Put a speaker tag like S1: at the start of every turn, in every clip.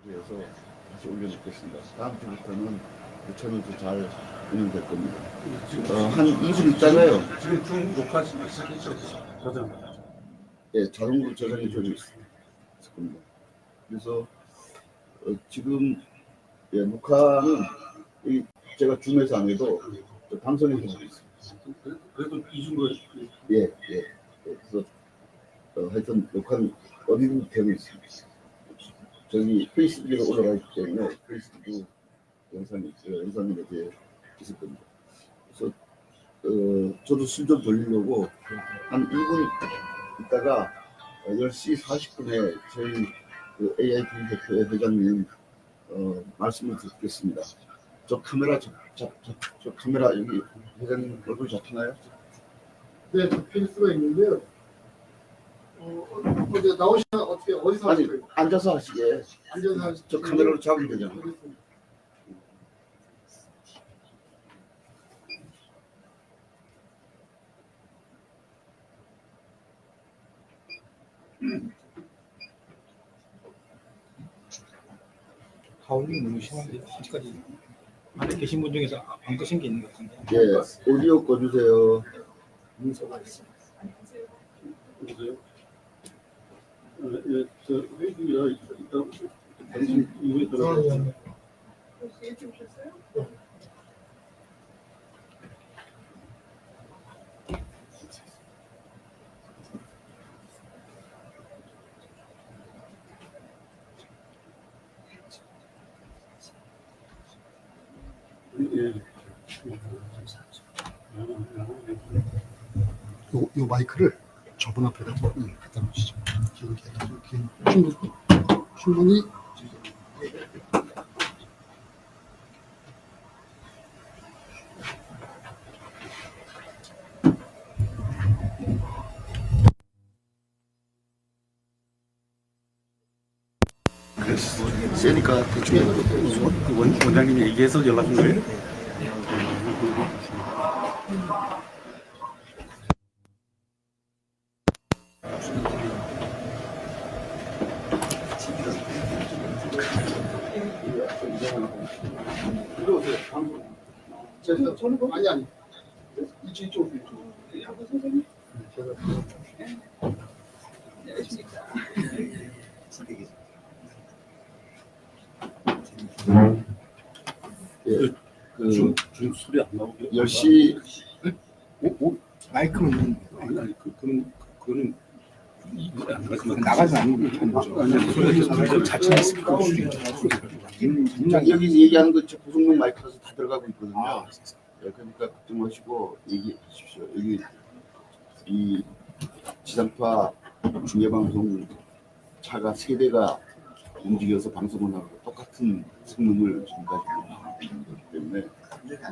S1: 그래서 다시 올려놓겠습니다. 다음 주부터는 유치원도 잘 운영될 겁니다. 한 2분 있다가요.
S2: 지금 중 녹화 시작했죠? 저장.
S1: 예, 자동으로 저장이 되어 있을 겁니다. 그래서 지금 녹화는 제가 줌에서 안 해도 방송에서 하고 있습니다.
S2: 그래도 이중으로.
S1: 예. 그래서 하여튼 녹화는 어디든 되고 있습니다. 저기 페이스북으로 올라가기 때문에 페이스북 영상이 이제 있을 겁니다. 그래서 저도 술 좀 돌리려고 한 2분 있다가 10시 40분에 저희 그 AI 대표 회장님 말씀을 듣겠습니다. 저 카메라 저 카메라 여기 회장님 얼굴 잡히나요?
S3: 네, 잡힐 수가 있는데요. 어제 나오시면 어디서
S1: 아니
S3: 하실 거예요?
S1: 앉아서 하시게.
S3: 앉아서 하실
S1: 저 카메라로 잡으면 되잖아요.
S3: 알겠습니다.
S4: 가을이 너무 심한데 아직까지 안에 계신 분 중에서 안 끄신 게 있는 것 같은데.
S1: 예, 오디오 꺼주세요.
S3: 문서가 있습니다.
S2: 보세요. 예, 저 회의가 일단 당신 이후에 들어가서
S5: 일찍 오셨어요?
S2: 예.
S3: 요 마이크를 저분 앞에다 갖다 놓으시죠. 이렇게 충분히
S1: 세니까 대충 해도
S2: 원장님이 얘기해서 연락 준 거예요?
S3: 저는 아니 이쪽
S5: 하고 선생님?
S3: 제가
S5: 안녕하십니까.
S1: 예,
S2: 중 소리 안 나오게.
S1: 10시
S4: 마이크는
S2: 아니 그거는 안 나가지만
S4: 나가지 않는 거죠.
S2: 아니
S4: 자체 스피커 수리.
S1: 여기 얘기하는 거 고성능 마이크라서 다 들어가고 있거든요.
S4: 아,
S1: 예, 그러니까 걱정 마시고 얘기하십시오. 여기 이 지상파 중계방송 차가 세 대가 움직여서 방송을 하고 똑같은 성능을 지금까지 있기 때문에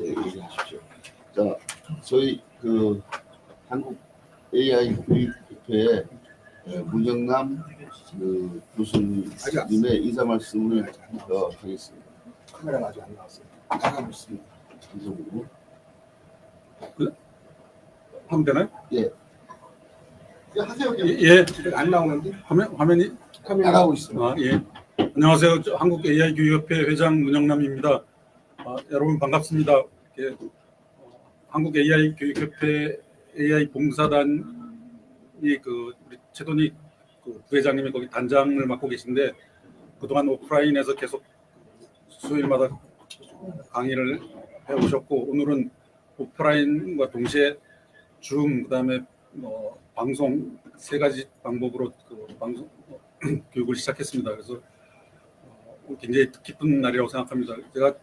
S1: 얘기하십시오. 자, 저희 그 한국 AI 교육협회의 문영남 그 교수님의 인사 말씀을 하겠습니다.
S4: 카메라가 아직 안 나왔어요. 나가고 있습니다.
S1: 방송으로.
S2: 하면 되나요?
S1: 예.
S3: 하세요.
S2: 예.
S4: 안 나오는데
S2: 화면이
S4: 카메라 나가고 있습니다.
S2: 예. 안녕하세요. 한국 AI 교육협회 회장 문영남입니다. 여러분 반갑습니다. 한국 AI 교육협회 AI 봉사단이 그 우리 최돈희 그 부회장님이 거기 단장을 맡고 계신데 그동안 오프라인에서 계속 수요일마다 강의를 해오셨고 오늘은 오프라인과 동시에 줌 그다음에 방송 세 가지 방법으로 그 방송 교육을 시작했습니다. 그래서 굉장히 뜻깊은 날이라고 생각합니다. 제가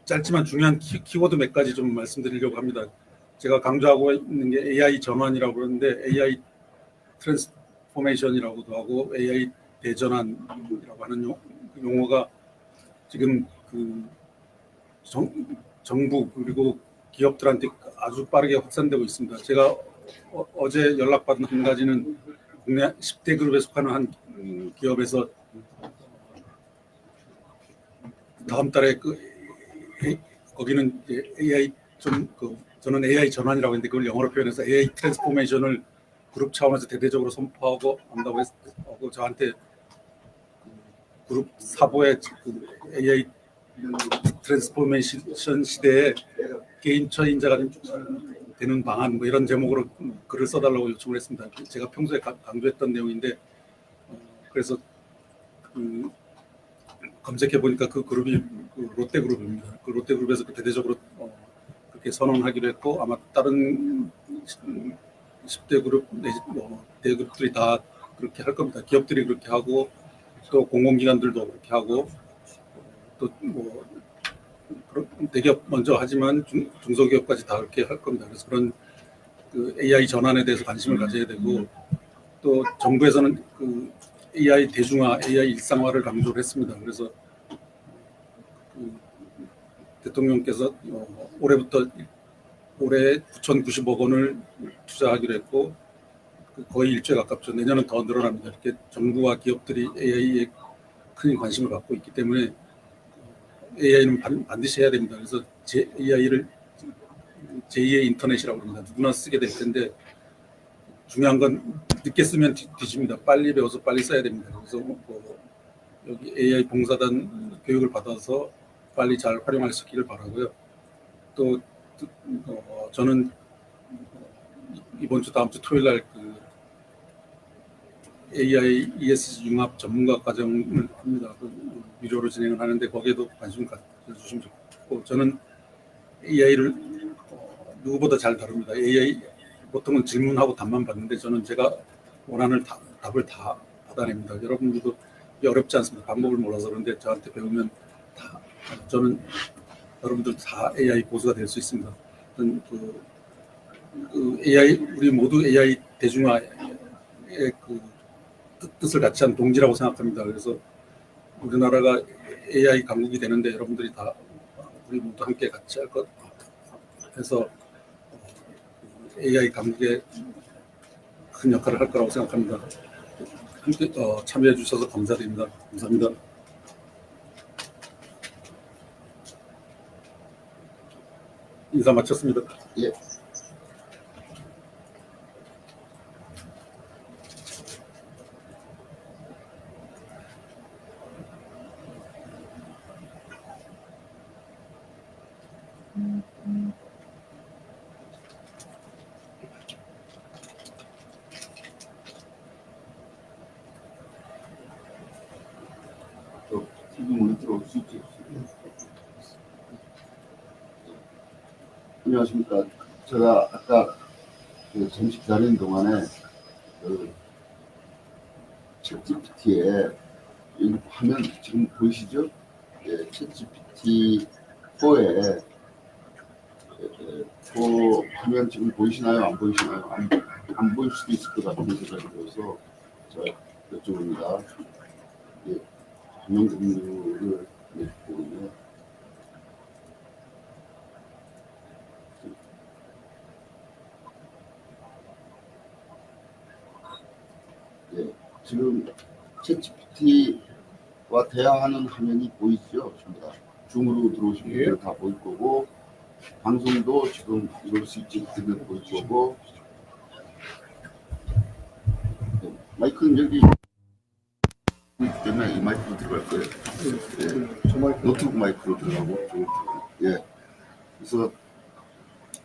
S2: 짧지만 중요한 키워드 몇 가지 좀 말씀드리려고 합니다. 제가 강조하고 있는 게 AI 전환이라고 그러는데 AI 트랜스포메이션이라고도 하고 AI 대전환이라고 하는 용어가 지금 그 정부 그리고 기업들한테 아주 빠르게 확산되고 있습니다. 제가 어제 연락받은 한 가지는 국내 10대 그룹에 속하는 한 기업에서 다음 달에 거기는 AI 저는 AI 전환이라고 했는데 그걸 영어로 표현해서 AI 트랜스포메이션을 그룹 차원에서 대대적으로 선포하고 한다고 하고 저한테 그룹 사보의 그 AI 트랜스포메이션 시대에 게임처 인자가 되는 방안 뭐 이런 제목으로 글을 써달라고 요청을 했습니다. 제가 평소에 강조했던 내용인데 그래서 그 검색해 보니까 그 그룹이 그 롯데그룹입니다. 그 롯데그룹에서 대대적으로 그렇게 선언하기로 했고 아마 다른 10대 그룹 내지 대그룹들이 다 그렇게 할 겁니다. 기업들이 그렇게 하고 또 공공기관들도 그렇게 하고 또 뭐 대기업 먼저 하지만 중소기업까지 다 그렇게 할 겁니다. 그래서 그런 그 AI 전환에 대해서 관심을 가져야 되고 또 정부에서는 그 AI 대중화, AI 일상화를 강조를 했습니다. 그래서 그 대통령께서 올해부터 올해 9,090억 원을 투자하기로 했고 거의 1조에 가깝죠. 내년은 더 늘어납니다. 이렇게 정부와 기업들이 AI에 큰 관심을 갖고 있기 때문에 AI는 반드시 해야 됩니다. 그래서 AI를 제2의 인터넷이라고 합니다. 누구나 쓰게 될 텐데 중요한 건 늦게 쓰면 뒤집니다. 빨리 배워서 빨리 써야 됩니다. 그래서 여기 AI 봉사단 교육을 받아서 빨리 잘 활용할 수 있기를 바라고요. 또 저는 이번 주 다음 주 토요일 날그 AI ESG 융합 전문가 과정을 합니다. 유료로 진행을 하는데 거기에도 관심 가져주시면 좋고 저는 AI를 누구보다 잘 다룹니다. AI 보통은 질문하고 답만 받는데 저는 제가 원하는 답을 다 받아냅니다. 여러분들도 어렵지 않습니다. 방법을 몰라서 그런데 저한테 배우면 다 저는 여러분들 다 AI 고수가 될 수 있습니다. 그 AI 우리 모두 AI 대중화의 그 뜻을 같이 한 동지라고 생각합니다. 그래서 우리나라가 AI 강국이 되는데 여러분들이 다 우리 모두 함께 같이 할 것 해서 AI 강국에 큰 역할을 할 거라고 생각합니다. 함께 참여해 주셔서 감사드립니다. 감사합니다. 인사 마쳤습니다.
S1: 예. 지금 들어올 수 있죠. 안녕하십니까. 제가 아까 그 점심 기다리는 동안에 그 챗GPT에 여기 화면 지금 보이시죠? 예, 챗GPT4에 그 화면 지금 보이시나요? 안 보이시나요? 안 보일 수도 있을 것 같은 생각이 들어서 제가 여쭤봅니다. 예, 화면 공유를 보고요. 예, 지금 챗GPT와 대화하는 화면이 보이죠? 전부 다 줌으로 들어오신 분들 다 보일 거고 방송도 지금 이럴 수 있지 되면 보일 거고 네, 마이크는 여기 있기 때문에 이 마이크로 들어갈 거예요. 예, 노트북 마이크로 들어가고 예, 그래서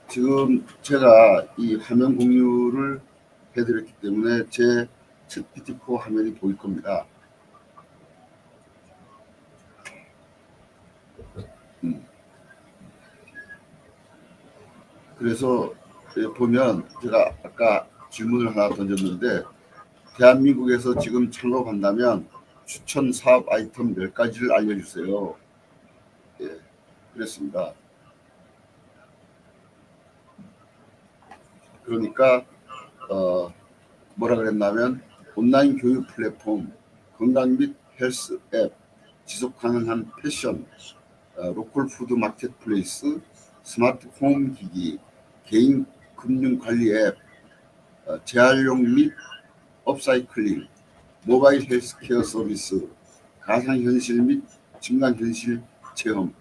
S1: 지금 제가 이 화면 공유를 해드렸기 때문에 제 챗GPT4 화면이 보일 겁니다. 그래서 보면 제가 아까 질문을 하나 던졌는데 대한민국에서 지금 창업한다면 추천 사업 아이템 몇 가지를 알려주세요. 예, 그랬습니다. 그러니까 뭐라 그랬냐면 온라인 교육 플랫폼, 건강 및 헬스 앱, 지속 가능한 패션, 로컬 푸드 마켓플레이스, 스마트 홈 기기, 개인 금융 관리 앱, 재활용 및 업사이클링, 모바일 헬스케어 서비스, 가상현실 및 증강현실 체험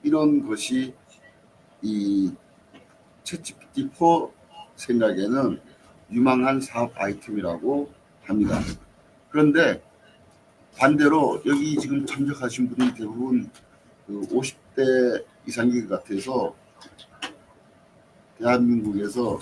S1: 이런 것이 이 챗GPT4 생각에는 유망한 사업 아이템이라고 합니다. 그런데 반대로 여기 지금 참석하신 분이 대부분 그 50대 이상인 것 같아서 대한민국에서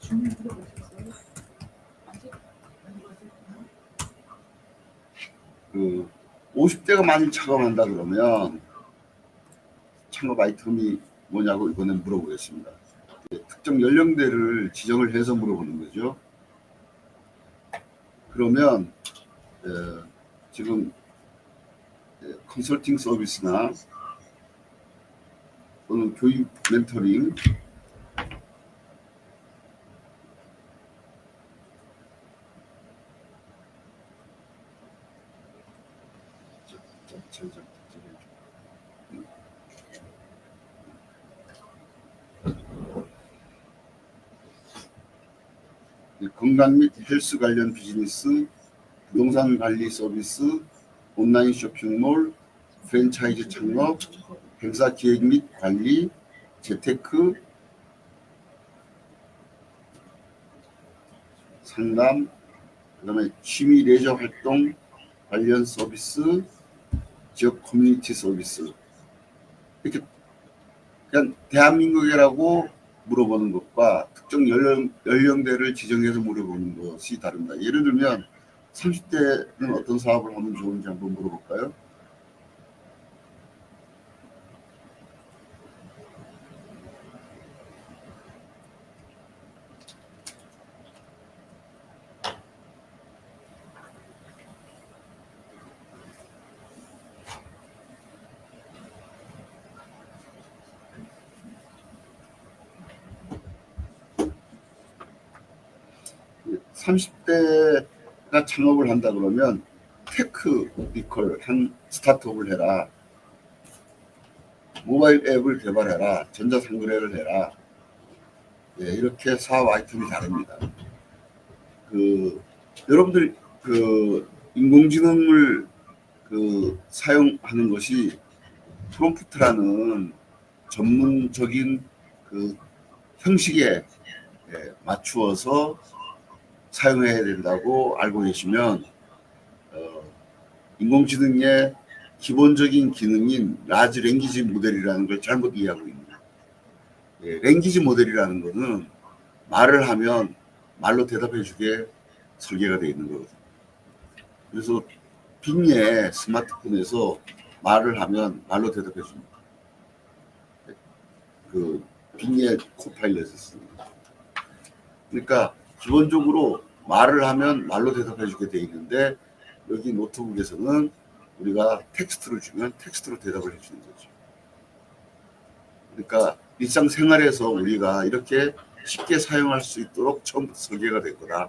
S5: 주문 들어보셨어요? 아직 안 들어보셨나요?
S1: 그 50대가 많이 창업한다 그러면 창업 아이템이 뭐냐고 이번에 물어보겠습니다. 특정 연령대를 지정을 해서 물어보는 거죠. 그러면 지금 컨설팅 서비스나 또는 교육 멘토링 건강 및 헬스 관련 비즈니스, 부동산 관리 서비스, 온라인 쇼핑몰, 프랜차이즈 창업, 행사 기획 및 관리, 재테크, 상담, 그다음에 취미 레저 활동 관련 서비스, 지역 커뮤니티 서비스. 이렇게 그냥 대한민국이라고 물어보는 것과 특정 연령대를 지정해서 물어보는 것이 다릅니다. 예를 들면 30대는 어떤 사업을 하면 좋은지 한번 물어볼까요? 예, 30대가 창업을 한다 그러면 테크니컬 한 스타트업을 해라, 모바일 앱을 개발해라, 전자상거래를 해라. 예, 이렇게 사업 아이템이 다릅니다. 여러분들 인공지능을 사용하는 것이 프롬프트라는 전문적인 형식에 맞추어서 사용해야 된다고 알고 계시면 인공지능의 기본적인 기능인 라지 랭귀지 모델이라는 걸 잘못 이해하고 있습니다. 랭귀지 모델이라는 것은 말을 하면 말로 대답해 주게 설계가 되어 있는 거거든요. 그래서 빙의 스마트폰에서 말을 하면 말로 대답해 줍니다. 빙의 코파일럿을 씁니다. 그러니까 기본적으로 말을 하면 말로 대답해 주게 되어 있는데 여기 노트북에서는 우리가 텍스트를 주면 텍스트로 대답을 해주는 거죠. 그러니까 일상생활에서 우리가 이렇게 쉽게 사용할 수 있도록 처음부터 설계가 될 거다.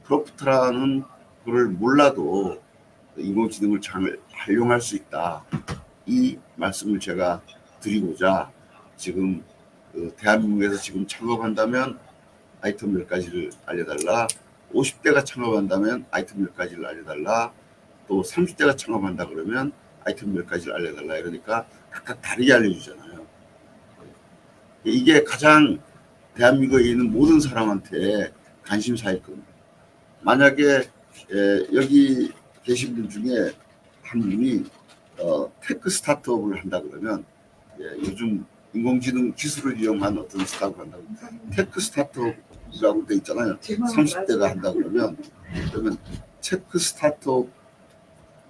S1: 프롬프트라는 거를 몰라도 인공지능을 잘 활용할 수 있다. 이 말씀을 제가 드리고자 지금 대한민국에서 지금 창업한다면 아이템 몇 가지를 알려달라. 50대가 창업한다면 아이템 몇 가지를 알려달라. 또 30대가 창업한다 그러면 아이템 몇 가지를 알려달라. 이러니까 각각 다르게 알려주잖아요. 이게 가장 대한민국에 있는 모든 사람한테 관심사일 겁니다. 만약에 여기 계신 분 중에 한 분이 테크 스타트업을 한다 그러면 요즘 인공지능 기술을 이용한 어떤 스타트업을 한다고 테크 스타트업이라고 돼 있잖아요. 30대가 한다 그러면 테크 스타트업,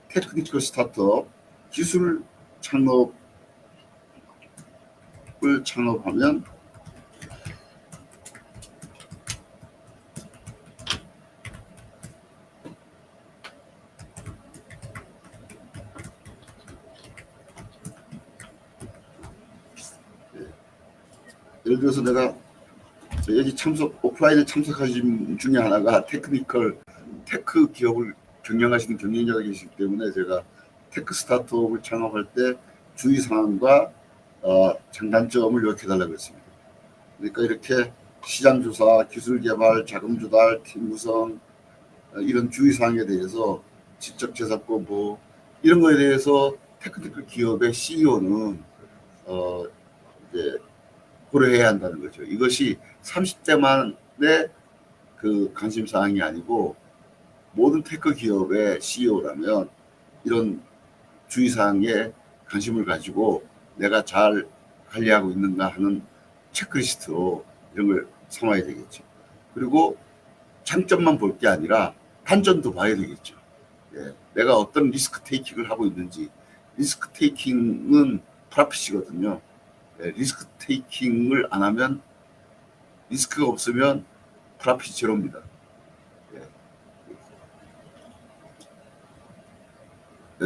S1: 테크니컬 스타트업, 기술 창업을 창업하면 예를 들어서 내가 여기 오프라인에 참석하신 분 중에 하나가 테크 기업을 경영하시는 경영자가 계시기 때문에 제가 테크 스타트업을 창업할 때 주의사항과 장단점을 요약해 달라고 했습니다. 그러니까 이렇게 시장 조사, 기술 개발, 자금 조달, 팀 구성 이런 주의사항에 대해서 지적 재산권 보호 이런 거에 대해서 테크니컬 기업의 CEO는 이제 고려해야 한다는 거죠. 이것이 30대만의 그 관심 사항이 아니고 모든 테크 기업의 CEO라면 이런 주의사항에 관심을 가지고 내가 잘 관리하고 있는가 하는 체크리스트로 이런 걸 삼아야 되겠죠. 그리고 장점만 볼 게 아니라 단점도 봐야 되겠죠. 예, 내가 어떤 리스크 테이킹을 하고 있는지. 리스크 테이킹은 프라핏이거든요. 예, 리스크 테이킹을 안 하면 리스크가 없으면 프라핏 제로입니다. 예.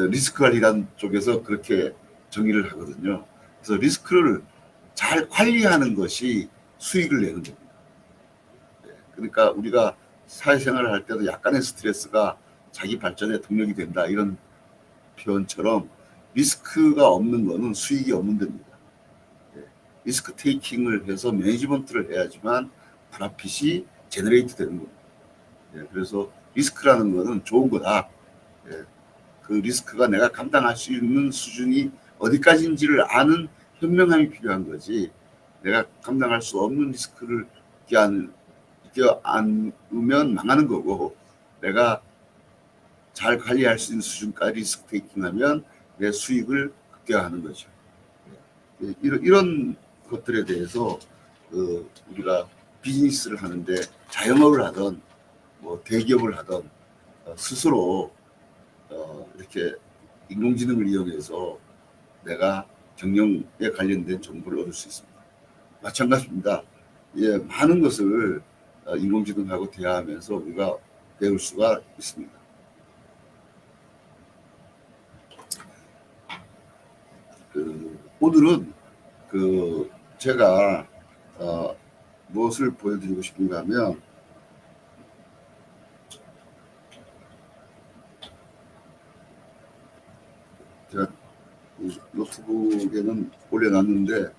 S1: 리스크 관리란 쪽에서 그렇게 정의를 하거든요. 그래서 리스크를 잘 관리하는 것이 수익을 내는 겁니다. 그러니까 우리가 사회생활을 할 때도 약간의 스트레스가 자기 발전에 동력이 된다 이런 표현처럼 리스크가 없는 거는 수익이 없는 겁니다. 리스크 테이킹을 해서 매니지먼트를 해야지만 프라핏이 제너레이트 되는 겁니다. 그래서 리스크라는 거는 좋은 거다. 그 리스크가 내가 감당할 수 있는 수준이 어디까지인지를 아는 현명함이 필요한 거지. 내가 감당할 수 없는 리스크를 껴안으면 망하는 거고, 내가 잘 관리할 수 있는 수준까지 리스크 테이킹하면 내 수익을 극대화하는 거죠. 이런 것들에 대해서 우리가 비즈니스를 하는데 자영업을 하던 뭐 대기업을 하던 스스로 이렇게 인공지능을 이용해서 내가 경영에 관련된 정보를 얻을 수 있습니다. 마찬가지입니다. 예, 많은 것을 인공지능하고 대화하면서 우리가 배울 수가 있습니다. 오늘은 제가 무엇을 보여드리고 싶은가 하면 제가 노트북에는 올려놨는데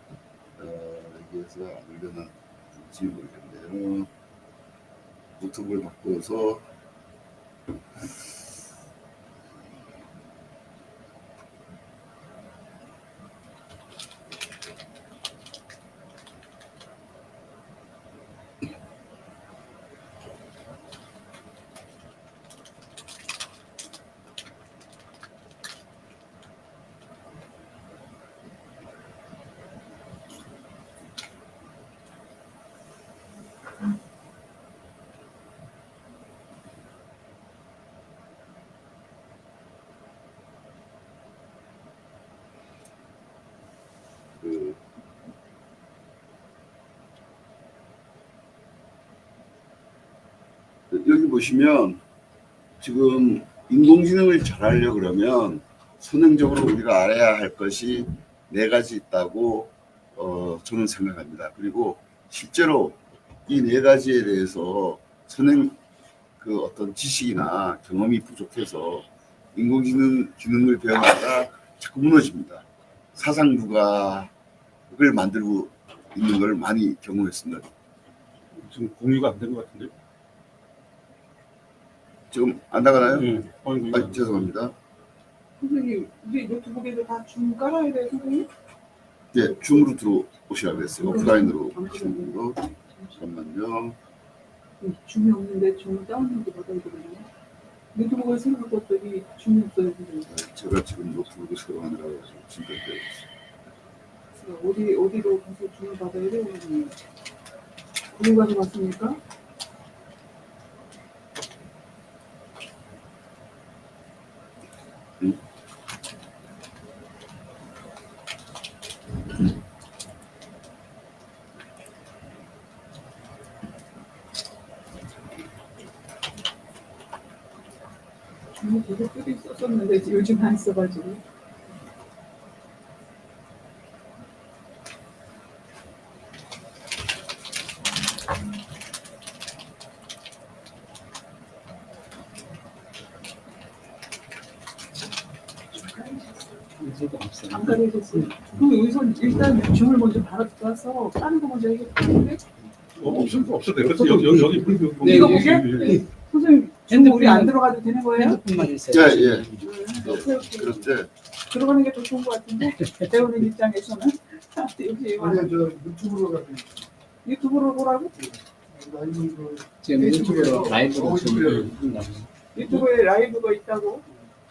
S1: 여기에서 안 올려놨는지 모르겠네요. 노트북을 바꿔서 여기 보시면 지금 인공지능을 잘하려고 그러면 선행적으로 우리가 알아야 할 것이 4가지 있다고 저는 생각합니다. 그리고 실제로 이 4가지에 대해서 어떤 지식이나 경험이 부족해서 인공지능 기능을 배우다가 자꾸 무너집니다. 사상 누각을 만들고 있는 걸 많이 경험했습니다.
S2: 지금 공유가 안 된 것 같은데?
S1: 지금 안 나가나요?
S2: 네.
S1: 죄송합니다.
S5: 선생님, 우리 노트북에도 다 줌 깔아야 돼요, 선생님?
S1: 예, 줌으로 들어오시라고 했어요. 오프라인으로 줌으로. 잠깐만요.
S5: 줌이 없는데 줌을 다운로드 받아야 되거든요. 노트북을 새로 바꿨더니 줌이 없어요, 선생님.
S1: 제가 지금 노트북을 새로 하느라고 준비를 해요.
S5: 어디로 가서 줌을 받아야 돼요, 선생님? 어디 가서 봤습니까? 줌이 계속 뜨고 있었는데 요즘 안 써가지고. 안 가르쳤어요. 그럼 여기서 일단 줌을 먼저 받아서 까는 거 먼저 해야겠는데
S2: 없어도 돼요. 그래서 여기
S4: 네,
S5: 이거
S4: 예,
S5: 보게?
S4: 예.
S5: 선생님 지금 우리 안 들어가도 되는 거예요?
S4: 핸드폰만 있어요.
S1: 예, 예.
S5: 오케이, 오케이.
S1: 그런데
S5: 들어가는 게 더 좋은 것 같은데 배우는 입장에서는 역시
S3: 아니 저 유튜브로 가서
S5: 유튜브로 보라고?
S3: 라이브
S4: 지금 유튜브로 라이브로
S3: 어,
S4: 지금
S5: 유튜브에 라이브가 있다고?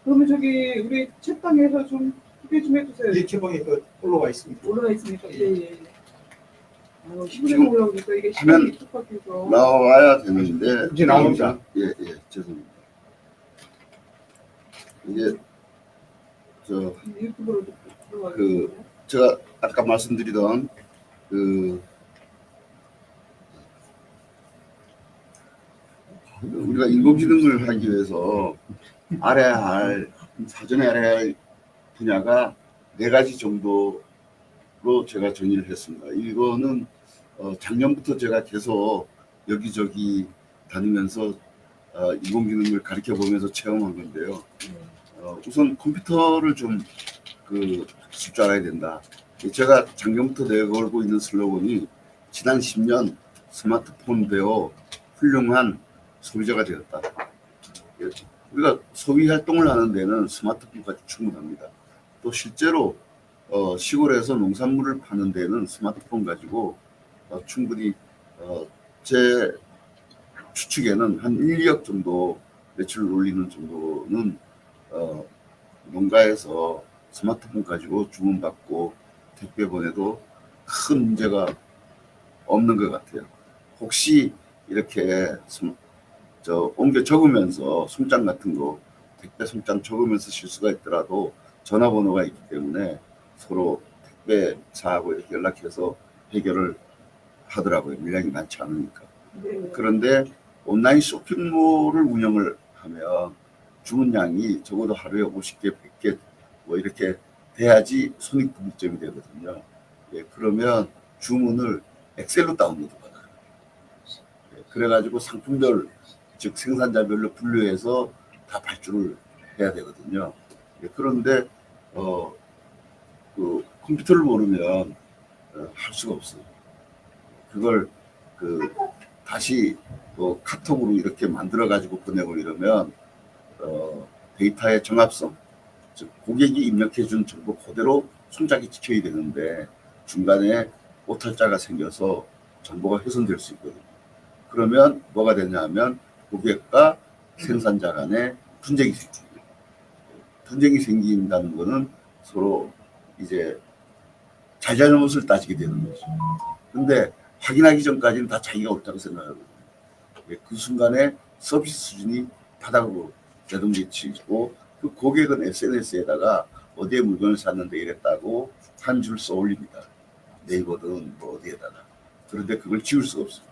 S5: 그러면 저기 우리 책방에서 좀 소개 좀 해주세요.
S3: 이 개방에 그 올라와 있습니다.
S5: 올라가 있으니까 예예. 시부에
S1: 지금
S5: 올라오니까 이게
S1: 화면
S5: 시간이 촉박해서
S1: 나와야 되는데
S4: 이제 나옵니다.
S1: 예, 예, 죄송합니다. 이게 저
S5: 유튜브로 들어가요.
S1: 제가 아까 말씀드리던 우리가 인공지능을 하기 위해서 사전에 알아야 할 분야가 4가지 정도로 제가 정의를 했습니다. 이거는 작년부터 제가 계속 여기저기 다니면서 인공지능을 가르쳐 보면서 체험한 건데요. 우선 컴퓨터를 좀 쓸 줄 알아야 된다. 제가 작년부터 내걸고 있는 슬로건이 지난 10년 스마트폰 배워 훌륭한 소비자가 되었다. 우리가 소비 활동을 하는 데는 스마트폰까지 충분합니다. 또 실제로 시골에서 농산물을 파는 데는 스마트폰 가지고 충분히 제 추측에는 한 1, 2억 정도 매출을 올리는 정도는 농가에서 스마트폰 가지고 주문받고 택배 보내도 큰 문제가 없는 것 같아요. 혹시 이렇게 옮겨 적으면서 송장 같은 거 택배 송장 적으면서 실수가 있더라도 전화번호가 있기 때문에 서로 택배사하고 이렇게 연락해서 해결을 하더라고요. 물량이 많지 않으니까.
S5: 네.
S1: 그런데 온라인 쇼핑몰을 운영을 하면 주문량이 적어도 하루에 50개, 100개 뭐 이렇게 돼야지 손익분기점이 되거든요. 예, 그러면 주문을 엑셀로 다운로드 받아요. 예, 그래가지고 상품별, 즉 생산자별로 분류해서 다 발주를 해야 되거든요. 예, 그런데 컴퓨터를 모르면 할 수가 없어요. 그걸 다시 카톡으로 이렇게 만들어 가지고 보내고 이러면 데이터의 정합성, 즉 고객이 입력해 준 정보 그대로 손잡이 지켜야 되는데 중간에 오탈자가 생겨서 정보가 훼손될 수 있거든요. 그러면 뭐가 되냐면 고객과 생산자 간에 분쟁이 생깁니다. 분쟁이 생긴다는 거는 서로 이제 잘잘못을 따지게 되는 거죠. 근데 확인하기 전까지는 다 자기가 옳다고 생각하거든요. 그 순간에 서비스 수준이 바닥으로 내동치고 그 고객은 SNS에다가 어디에 물건을 샀는데 이랬다고 한 줄 써 올립니다. 네이버든 뭐 어디에다가. 그런데 그걸 지울 수가 없어요.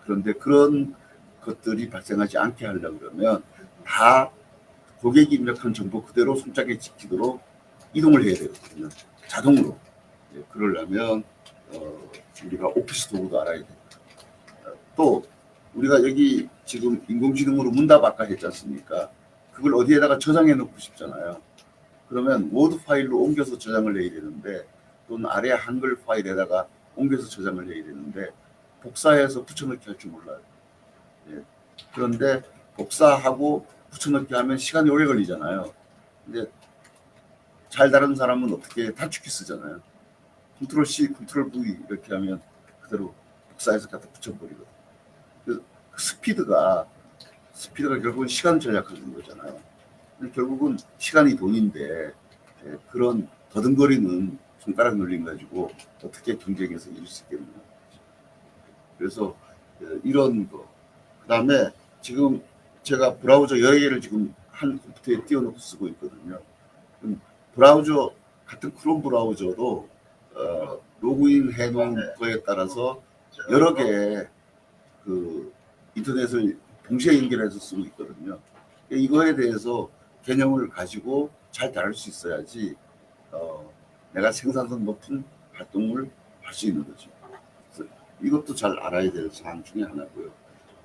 S1: 그런데 그런 것들이 발생하지 않게 하려고 그러면 다 고객이 입력한 정보 그대로 손짝에 지키도록 이동을 해야 되거든요. 자동으로. 그러려면 우리가 오피스 도구도 알아야 됩니다. 또 우리가 여기 지금 인공지능으로 문답 아까 했지 않습니까? 그걸 어디에다가 저장해 놓고 싶잖아요. 그러면 워드 파일로 옮겨서 저장을 해야 되는데 또는 아래 한글 파일에다가 옮겨서 저장을 해야 되는데 복사해서 붙여넣기 할 줄 몰라요. 예. 그런데 복사하고 붙여넣기 하면 시간이 오래 걸리잖아요. 근데 잘 다른 사람은 어떻게 단축키 쓰잖아요. 컨트롤 C, 컨트롤 V 이렇게 하면 그대로 복사해서 갖다 붙여버리거든요. 그 스피드가 결국은 시간 절약하는 거잖아요. 결국은 시간이 돈인데 그런 더듬거리는 손가락 놀림 가지고 어떻게 경쟁에서 이길 수 있겠느냐. 그래서 이런 거. 그다음에 지금 제가 브라우저 여러 개를 지금 한 컴퓨터에 띄워놓고 쓰고 있거든요. 브라우저 같은 크롬 브라우저도 로그인 해놓은 거에 따라서 여러 개의 인터넷을 동시에 연결해서 쓰고 있거든요. 이거에 대해서 개념을 가지고 잘 다룰 수 있어야지 내가 생산성 높은 활동을 할 수 있는 거죠. 그래서 이것도 잘 알아야 될 사항 중에 하나고요.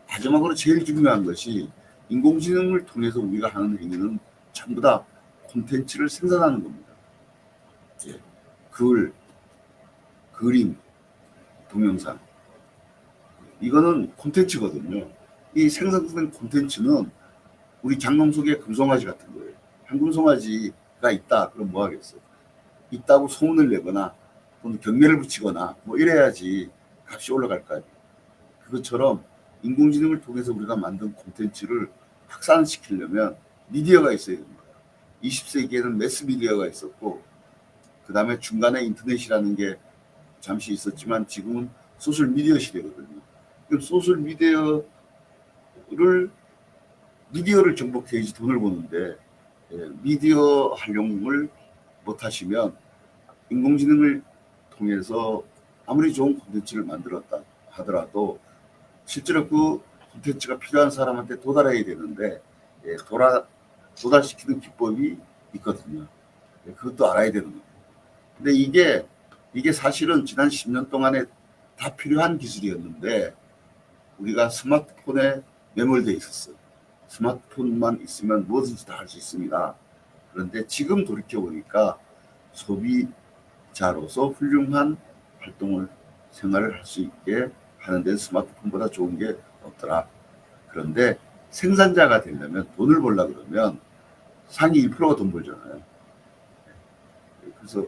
S1: 마지막으로 제일 중요한 것이 인공지능을 통해서 우리가 하는 행위는 전부 다 콘텐츠를 생산하는 겁니다. 글, 그림, 동영상. 이거는 콘텐츠거든요. 이 생성된 콘텐츠는 우리 장롱 속에 금송아지 같은 거예요. 한 금송아지가 있다. 그럼 뭐 하겠어? 있다고 소문을 내거나 또는 경매를 붙이거나 뭐 이래야지 값이 올라갈 거 아니에요. 그것처럼 인공지능을 통해서 우리가 만든 콘텐츠를 확산시키려면 미디어가 있어야 됩니다. 20세기에는 매스미디어가 있었고 그 다음에 중간에 인터넷이라는 게 잠시 있었지만 지금은 소셜미디어 시대거든요. 그럼 소셜미디어를 정복해야지 돈을 버는데 미디어 활용을 못하시면 인공지능을 통해서 아무리 좋은 콘텐츠를 만들었다 하더라도 실제로 그 콘텐츠가 필요한 사람한테 도달해야 되는데 도달시키는 기법이 있거든요. 그것도 알아야 되는 거예요. 근데 이게 사실은 지난 10년 동안에 다 필요한 기술이었는데 우리가 스마트폰에 매몰되어 있었어요. 스마트폰만 있으면 뭐든지 다 할 수 있습니다. 그런데 지금 돌이켜보니까 소비자로서 훌륭한 생활을 할 수 있게 하는 데는 스마트폰보다 좋은 게 없더라. 그런데 생산자가 되려면 돈을 벌려고 그러면 상위 1%가 돈 벌잖아요. 그래서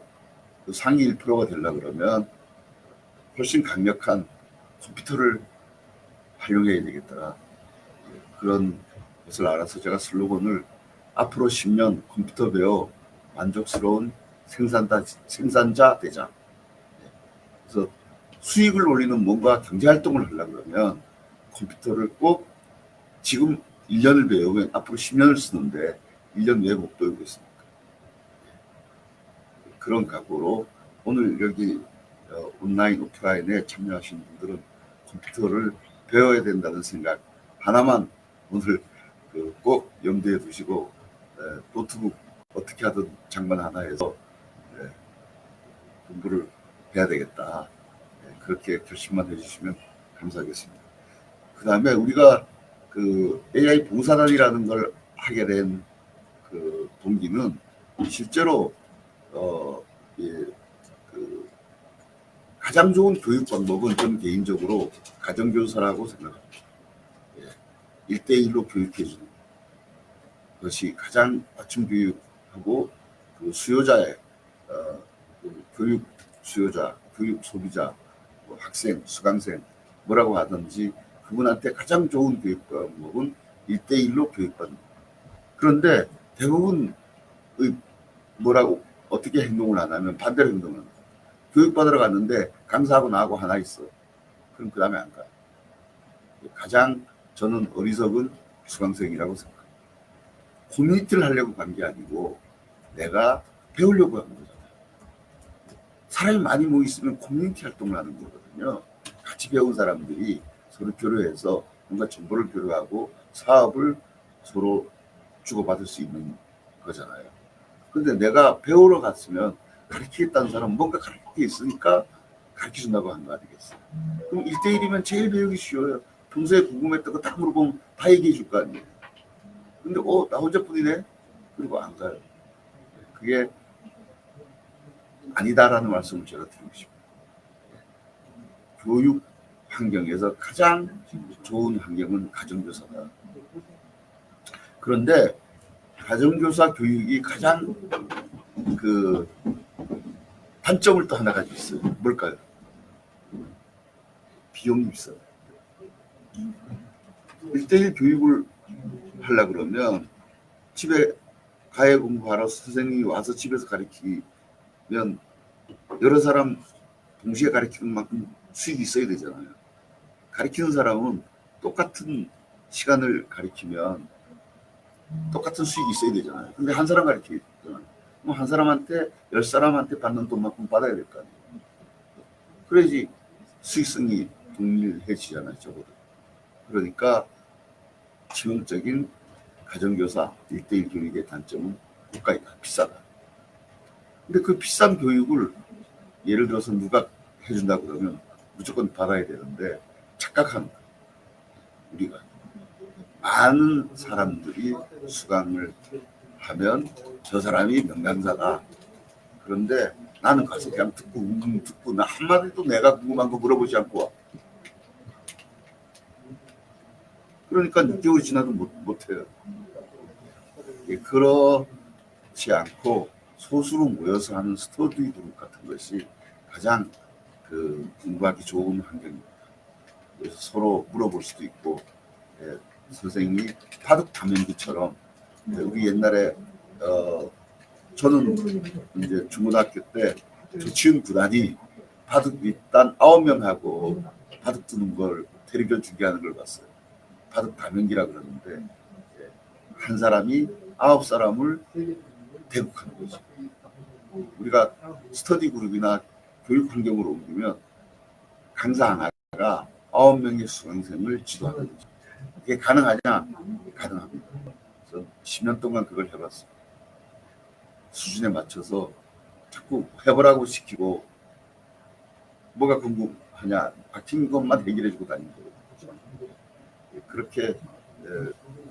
S1: 그 상위 1%가 되려고 그러면 훨씬 강력한 컴퓨터를 활용해야 되겠더라. 그런 것을 알아서 제가 슬로건을 앞으로 10년 컴퓨터 배워 만족스러운 생산자 되자. 그래서 수익을 올리는 뭔가 경제활동을 하려고 그러면 컴퓨터를 꼭 지금 1년을 배우면 앞으로 10년을 쓰는데 1년 왜 못 배우고 있습니까? 그런 각오로 오늘 여기 온라인 오프라인에 참여하신 분들은 컴퓨터를 배워야 된다는 생각 하나만 오늘 꼭 염두에 두시고 노트북 어떻게 하든 장만 하나 해서 공부를 해야 되겠다. 그렇게 결심만 해주시면 감사하겠습니다. 그 다음에 우리가 그 AI 봉사단이라는 걸 하게 된 그 동기는 실제로 가장 좋은 교육 방법은 전 개인적으로 가정교사라고 생각합니다. 1대1로 교육해주는 것이 가장 맞춤 교육하고 그 수요자의 그 교육 수요자, 교육 소비자, 뭐 학생, 수강생 뭐라고 하든지 그분한테 가장 좋은 교육 방법은 1대1로 교육받는 거예요. 그런데 대부분 뭐라고 어떻게 행동을 안 하면 반대로 행동을 합니다. 교육받으러 갔는데 강사하고 나하고 하나 있어. 그럼 그 다음에 안 가요. 가장 저는 어리석은 수강생이라고 생각합니다. 커뮤니티를 하려고 간 게 아니고 내가 배우려고 한 거잖아요. 사람이 많이 모여 있으면 커뮤니티 활동을 하는 거거든요. 같이 배운 사람들이 서로 교류해서 뭔가 정보를 교류하고 사업을 서로 주고받을 수 있는 거잖아요. 근데 내가 배우러 갔으면 가르치겠다는 사람은 뭔가 가르칠 게 있으니까 가르쳐준다고 한 거 아니겠어요? 그럼 1대1이면 제일 배우기 쉬워요. 평소에 궁금했던 거 다 물어보면 다 얘기해 줄 거 아니에요. 근데 나 혼자뿐이네? 그리고 안 가요. 그게 아니다라는 말씀을 제가 드리고 싶어요. 교육 환경에서 가장 좋은 환경은 가정교사다. 그런데 가정교사 교육이 가장 그 단점을 또 하나 가지고 있어요. 뭘까요? 비용이 비싸요. 1대1 교육을 하려고 그러면 집에 가해 공부하러 선생님이 와서 집에서 가르치면 여러 사람 동시에 가르치는 만큼 수익이 있어야 되잖아요. 가르치는 사람은 똑같은 시간을 가르치면 똑같은 수익이 있어야 되잖아요. 근데 한 사람 가르치잖아요. 그럼 한 사람한테 10사람한테 받는 돈만큼 받아야 될 거 아니에요. 그래야지 수익성이 동일해지잖아요. 적어도. 그러니까 치명적인 가정교사 1대1 교육의 단점은 국가이다. 비싸다. 근데 그 비싼 교육을 예를 들어서 누가 해준다고 그러면 무조건 받아야 되는데 착각하는 거예요. 우리가. 많은 사람들이 수강을 하면 저 사람이 명강사다. 그런데 나는 가서 그냥 듣고 듣고 나 한마디도 내가 궁금한 거 물어보지 않고 와. 그러니까 6개월이 지나도 못해요. 예, 그렇지 않고 소수로 모여서 하는 스터디 그룹 같은 것이 가장 공부하기 좋은 환경입니다. 그래서 서로 물어볼 수도 있고, 예, 선생님이 바둑 다면기처럼 우리 옛날에 저는 이제 중고등학교 때 조치훈 구단이 바둑 일단 9명하고 바둑 두는 걸 대리견 중계하는 걸 봤어요. 바둑 다면기라 그러는데 한 사람이 9사람을 대국하는 거죠. 우리가 스터디 그룹이나 교육 환경으로 옮기면 강사 하나가 9명의 수강생을 지도하는 거죠. 그게 가능하냐? 가능합니다. 그래서 10년 동안 그걸 해봤어요. 수준에 맞춰서 자꾸 해보라고 시키고 뭐가 궁금하냐? 박힌 것만 해결해주고 다니는 거예요. 그렇게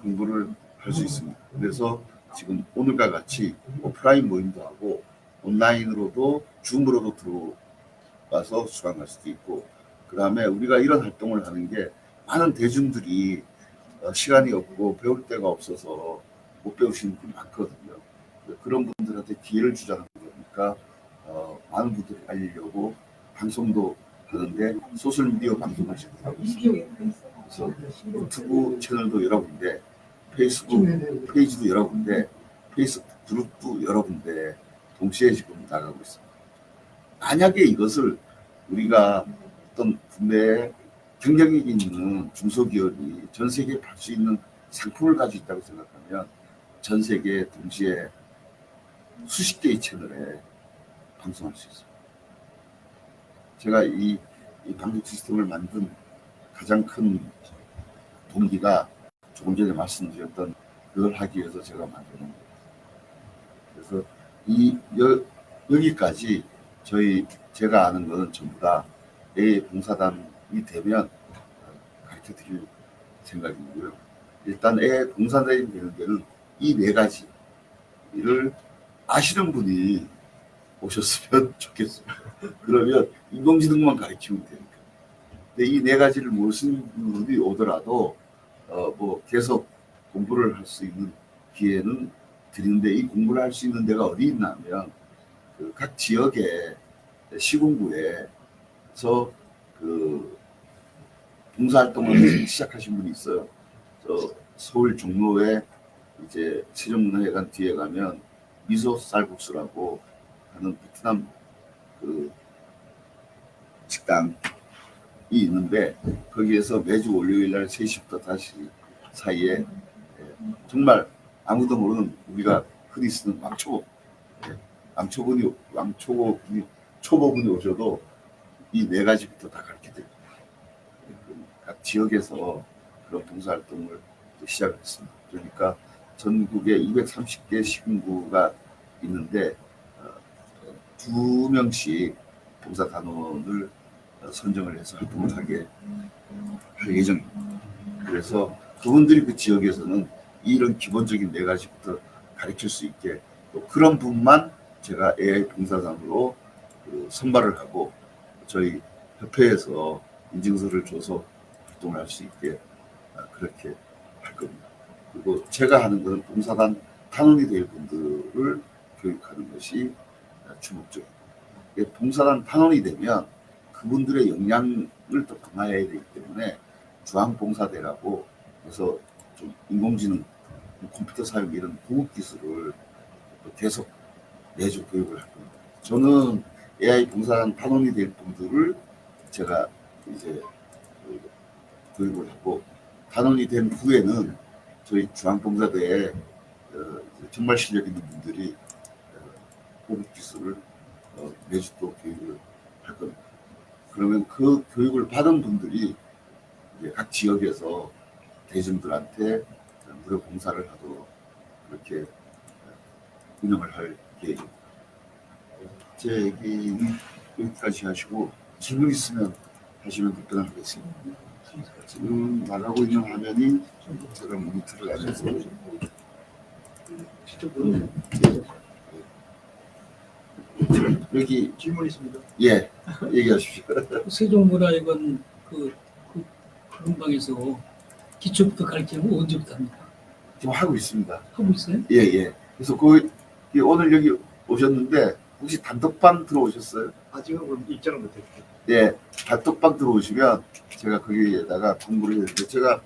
S1: 공부를 할 수 있습니다. 그래서 지금 오늘과 같이 오프라인 모임도 하고 온라인으로도 줌으로도 들어와서 수강할 수도 있고, 그 다음에 우리가 이런 활동을 하는 게 많은 대중들이 시간이 없고 배울 데가 없어서 못 배우시는 분이 많거든요. 그런 분들한테 기회를 주자는 거니까 많은 분들이 알리려고 방송도 하는데 소셜미디어 방송을 지금 하고 있습니다. 그래서 유튜브 채널도 여러 군데, 페이스북 페이지도 여러 군데, 페이스북 그룹도 여러 군데 동시에 지금 나가고 있습니다. 만약에 이것을 우리가 어떤 분야에 경쟁력 있는 중소기업이 전 세계에 팔 수 있는 상품을 가지고 있다고 생각하면 전 세계에 동시에 수십 개의 채널에 방송할 수 있어요. 제가 이 방송 시스템을 만든 가장 큰 동기가 조금 전에 말씀드렸던 그걸 하기 위해서 제가 만드는 거예요. 그래서 여기까지 제가 아는 것은 전부 다 A 봉사단이 되면 가르쳐 드릴 생각이고요. 일단 A 봉사단이 되는 데는 이 4가지를 아시는 분이 오셨으면 좋겠습니다. 그러면 인공지능만 가르치면 되니까. 근데 이 4가지를 모르시는 분이 오더라도 뭐 계속 공부를 할 수 있는 기회는 드리는데, 이 공부를 할 수 있는 데가 어디 있나 하면 각 지역의 시군구에서 봉사활동을 시작하신 분이 있어요. 서울 종로에 이제 세종문화회관 뒤에 가면 미소 쌀국수라고 하는 베트남 식당이 있는데, 거기에서 매주 월요일 날 3시부터 5시 사이에 정말 아무도 모르는 우리가 흔히 쓰는 초보분이 오셔도 이 4가지부터 다 가르쳐드립니다. 각 지역에서 그런 봉사활동을 시작했습니다. 그러니까 전국에 230개 시군구가 있는데 2명씩 봉사단원을 선정을 해서 활동을 하게 할 예정입니다. 그래서 그분들이 그 지역에서는 이런 기본적인 4가지부터 가르칠 수 있게, 또 그런 분만 제가 AI 봉사단으로 선발을 하고 저희 협회에서 인증서를 줘서 활동을 할 수 있게 그렇게 할 겁니다. 그리고 제가 하는 것은 봉사단 단원이 될 분들을 교육하는 것이 주목적입니다. 봉사단 단원이 되면 그분들의 역량을 또 강화해야 되기 때문에 중앙봉사대라고 해서 좀 인공지능, 컴퓨터 사용 이런 고급 기술을 계속 매주 교육을 할 겁니다. 저는 AI 봉사단 단원이 될 분들을 제가 이제 교육을 하고, 단원이 된 후에는 저희 중앙봉사대에 정말 실력 있는 분들이 고급 기술을 매주 또 교육을 할 겁니다. 그러면 그 교육을 받은 분들이 이제 각 지역에서 대중들한테 무료 봉사를 하도록 그렇게 운영을 할 계획입니다. 제 얘기는 여기까지 하시고 질문 있으면 하시면 답변하겠습니다. 지금 나가고 있는 화면이 제가 모니터를 안 해서 여기
S3: 질문 있습니다.
S1: 예 얘기하십시오.
S6: 세종문화회관 그런 방에서 기초부터 가르치고 언제부터 합니까?
S1: 지금 하고 있습니다.
S6: 하고 있어요?
S1: 예. 그래서 그 오늘 여기 오셨는데 혹시 단톡방 들어오셨어요?
S3: 아직은 그럼 입장을 못했죠.
S1: 예, 단톡방 들어오시면 제가 거기에다가 공부를 했는데 제가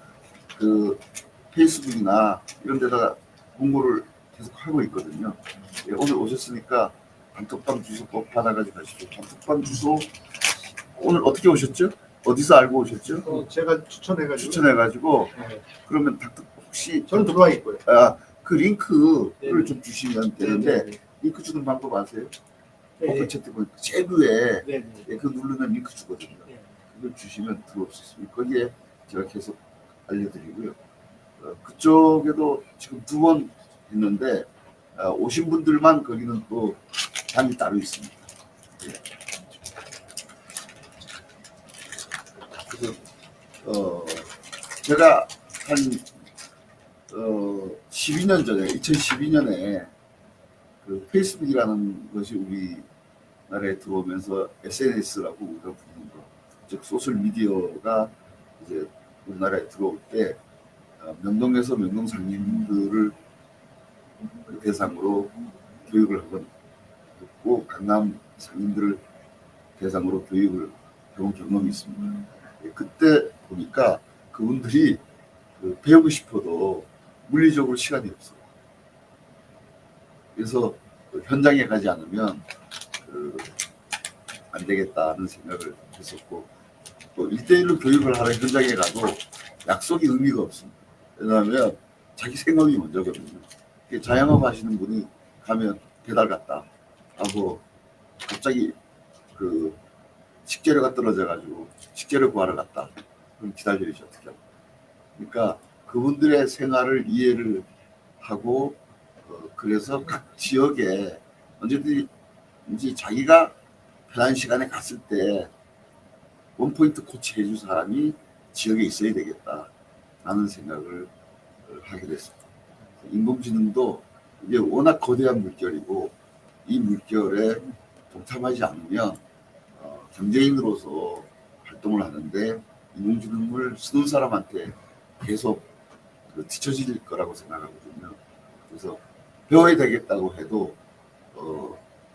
S1: 그 페이스북이나 이런 데다가 공부를 계속 하고 있거든요. 예, 오늘 오셨으니까 단톡방 주소 꼭 받아가지고 가시죠. 단톡방 주소 오늘 어떻게 오셨죠? 어디서 알고 오셨죠?
S3: 제가 추천해가지고.
S1: 추천해가지고
S3: 네.
S1: 그러면 혹시
S3: 저는 들어와 있고요.
S1: 그 링크를
S3: 네.
S1: 좀 주시면 되는데
S3: 네.
S1: 링크 주는 방법 아세요?
S3: 네.
S1: 오픈 채팅방 제일 위에
S3: 네.
S1: 예, 그 누르면 링크 주거든요.
S3: 네.
S1: 그걸 주시면 들어올 수 있습니다. 거기에 제가 계속 알려드리고요. 그쪽에도 지금 2번 했는데 오신 분들만 거기는 또 방이 따로 있습니다. 예. 그래서 제가 한 12년 전에 2012년에 그 페이스북이라는 것이 우리나라에 들어오면서 SNS라고 우리가 부르는 거, 즉 소셜 미디어가 이제 우리나라에 들어올 때 명동에서 명동 상인들을 대상으로 교육을 한번 했고 강남 상인들을 대상으로 교육을 해본 경험이 있습니다. 그때 보니까 그분들이 배우고 싶어도 물리적으로 시간이 없어요. 그래서 현장에 가지 않으면 안 되겠다는 생각을 했었고 또 1대1로 교육을 하러 현장에 가도 약속이 의미가 없습니다. 왜냐하면 자기 생각이 먼저거든요. 자영업 하시는 분이 가면 배달 갔다 하고 갑자기 식재료가 떨어져가지고 식재료 구하러 갔다. 그럼 기다려야지 어떻게 하고. 그러니까 그분들의 생활을 이해를 하고 그래서 각 지역에 언제든지 자기가 편한 시간에 갔을 때 원포인트 코치 해줄 사람이 지역에 있어야 되겠다라는 생각을 하게 됐습니다. 인공지능도 이게 워낙 거대한 물결이고 이 물결에 동참하지 않으면 경제인으로서 활동을 하는데 인공지능을 쓰는 사람한테 계속 뒤처질 거라고 생각하거든요. 그래서 배워야 되겠다고 해도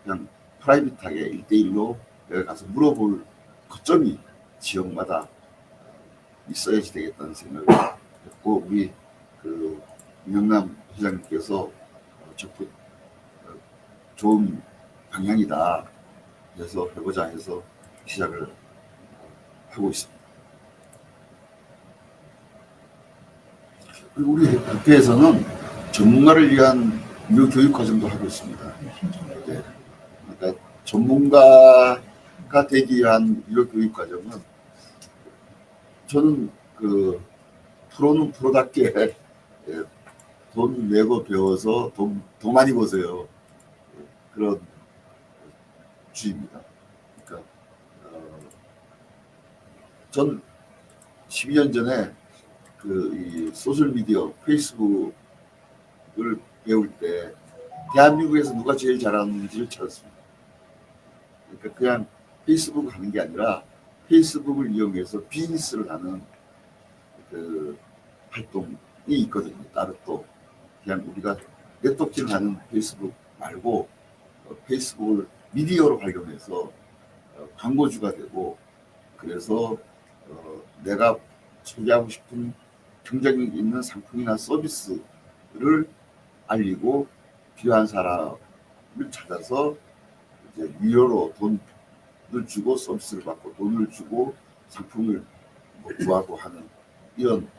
S1: 그냥 프라이빗하게 1대1로 내가 가서 물어볼 거점이 지역마다 있어야지 되겠다는 생각을 했고 우리 김영남 회장님께서 적극 좋은 방향이다 해서 해보자 해서 시작을 하고 있습니다. 그리고 우리 협회에서는 전문가를 위한 무료 교육 과정도 하고 있습니다. 네. 그러니까 전문가가 되기 위한 무료 교육 과정은 저는 프로는 프로답게 돈 내고 배워서 돈 많이 버세요. 그런 주의입니다. 그러니까 전 12년 전에 이 소셜 미디어 페이스북을 배울 때 대한민국에서 누가 제일 잘하는지를 찾았습니다. 그러니까 그냥 페이스북을 하는 게 아니라 페이스북을 이용해서 비즈니스를 하는 활동이 있거든요. 따로 또 그냥 우리가 네트워킹을 하는 페이스북 말고 페이스북을 미디어로 활용해서 광고주가 되고 그래서 내가 소개하고 싶은 경쟁력 있는 상품이나 서비스를 알리고 필요한 사람을 찾아서 이제 무료로 돈을 주고 서비스를 받고 돈을 주고 상품을 구하고 하는 이런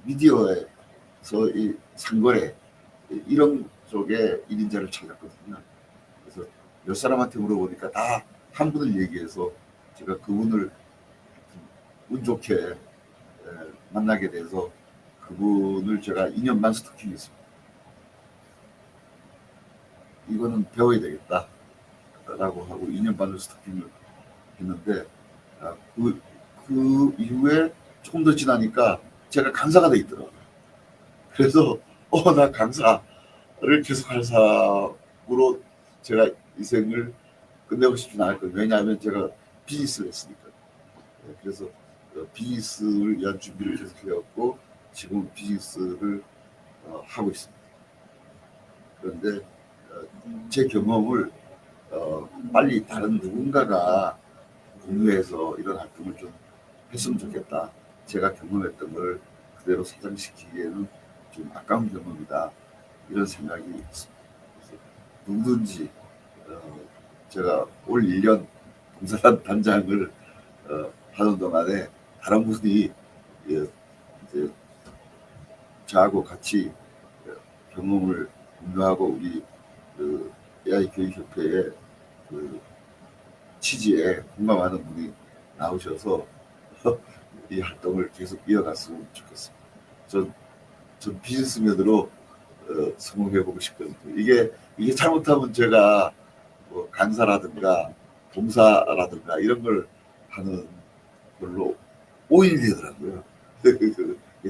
S1: 미디어에서 이 상거래 이런 쪽에 1인자를 찾았거든요. 그래서 몇 사람한테 물어보니까 다 한 분을 얘기해서 제가 그분을 운 좋게 만나게 돼서 그분을 제가 2년 반 스토킹했습니다. 이거는 배워야 되겠다 라고 하고 2년 반을 스토킹을 했는데 그 이후에 조금 더 지나니까 제가 강사가 돼 있더라고요. 그래서 나 강사를 계속 할 사람으로 제가 인생을 끝내고 싶지는 않을 거예요. 왜냐하면 제가 비즈니스를 했으니까. 그래서 비즈니스를 위한 준비를 계속 해왔고 지금 비즈니스를 하고 있습니다. 그런데 제 경험을 빨리 다른 누군가가 공유해서 이런 활동을 좀 했으면 좋겠다. 제가 경험했던 걸 그대로 사장시키기에는 좀 아까운 경험이다. 이런 생각이 있습니다. 그래서 누구든지 제가 올 1년 봉사단 단장을 하는 동안에 다른 분이 이제 저하고 같이 경험을 공유하고 우리 그 AI 교육협회의 그 취지에 공감하는 분이 나오셔서 이 활동을 계속 이어갔으면 좋겠습니다. 전 비즈니스맨으로 성공해보고 싶거든요. 이게 잘못하면 제가 뭐 강사라든가 봉사라든가 이런 걸 하는 걸로 오인이 되더라고요.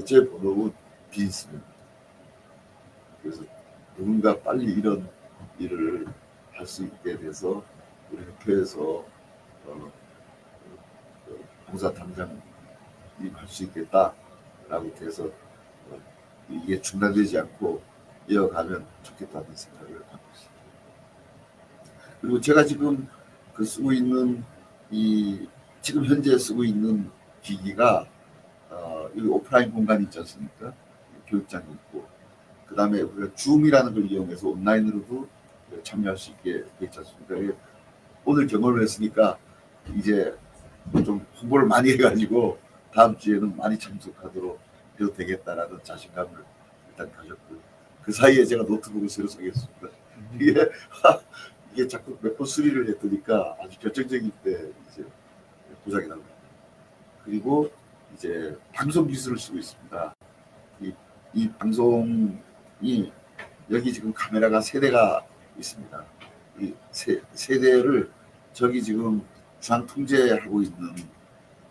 S1: 제 본업은 비즈니스맨입니다. 그래서 누군가 빨리 이런 일을 할 수 있게 돼서 우리 협회에서 봉사 담당이 할 수 있겠다라고 돼서 이게 중단되지 않고 이어가면 좋겠다는 생각을 하고 있습니다. 그리고 제가 지금 쓰고 있는 지금 현재 쓰고 있는 기기가 여기 오프라인 공간이 있지 않습니까? 교육장이 있고 그 다음에 우리가 줌이라는 걸 이용해서 온라인으로도 참여할 수 있게 됐지 않습니까? 오늘 경험을 했으니까 이제 좀 홍보를 많이 해가지고 다음 주에는 많이 참석하도록 해도 되겠다라는 자신감을 일단 가졌고요. 그 사이에 제가 노트북을 새로 사겠습니다. 이게 자꾸 몇 번 수리를 했더니까 아주 결정적인 때 이제 고장이 납니다. 그리고 이제 방송 기술을 쓰고 있습니다. 이 방송이 여기 지금 카메라가 3대가 있습니다. 이 세 대를 저기 지금 중앙 통제하고 있는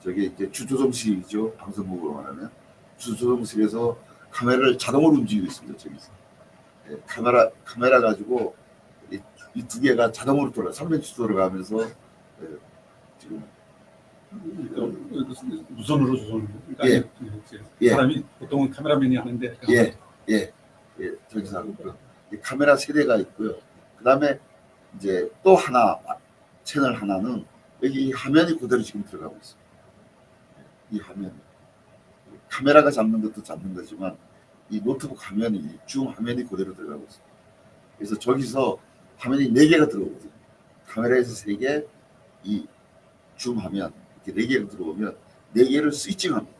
S1: 저게 이제 주조정실이죠. 방송국으로 말하면 주조정실에서 카메라를 자동으로 움직이고 있습니다. 저기서 카메라 가지고 이 2개가 자동으로 돌아 300주 돌아가면서 지금
S4: 무선으로 조선을.
S1: 예. 예.
S4: 사람이 보통은 카메라맨이 하는데.
S1: 예. 저기서 하고 있고요. 카메라 3대가 있고요. 그 다음에 이제 또 하나 채널 하나는 여기 화면이 그대로 지금 들어가고 있어요. 이 화면 카메라가 잡는 것도 잡는 거지만 이 노트북 화면이 줌 화면이 그대로 들어가고 있어요. 그래서 저기서 화면이 4개가 들어오거든요. 카메라에서 3개, 이 줌 화면 이렇게 4개가 들어오면 4개를 스위칭합니다.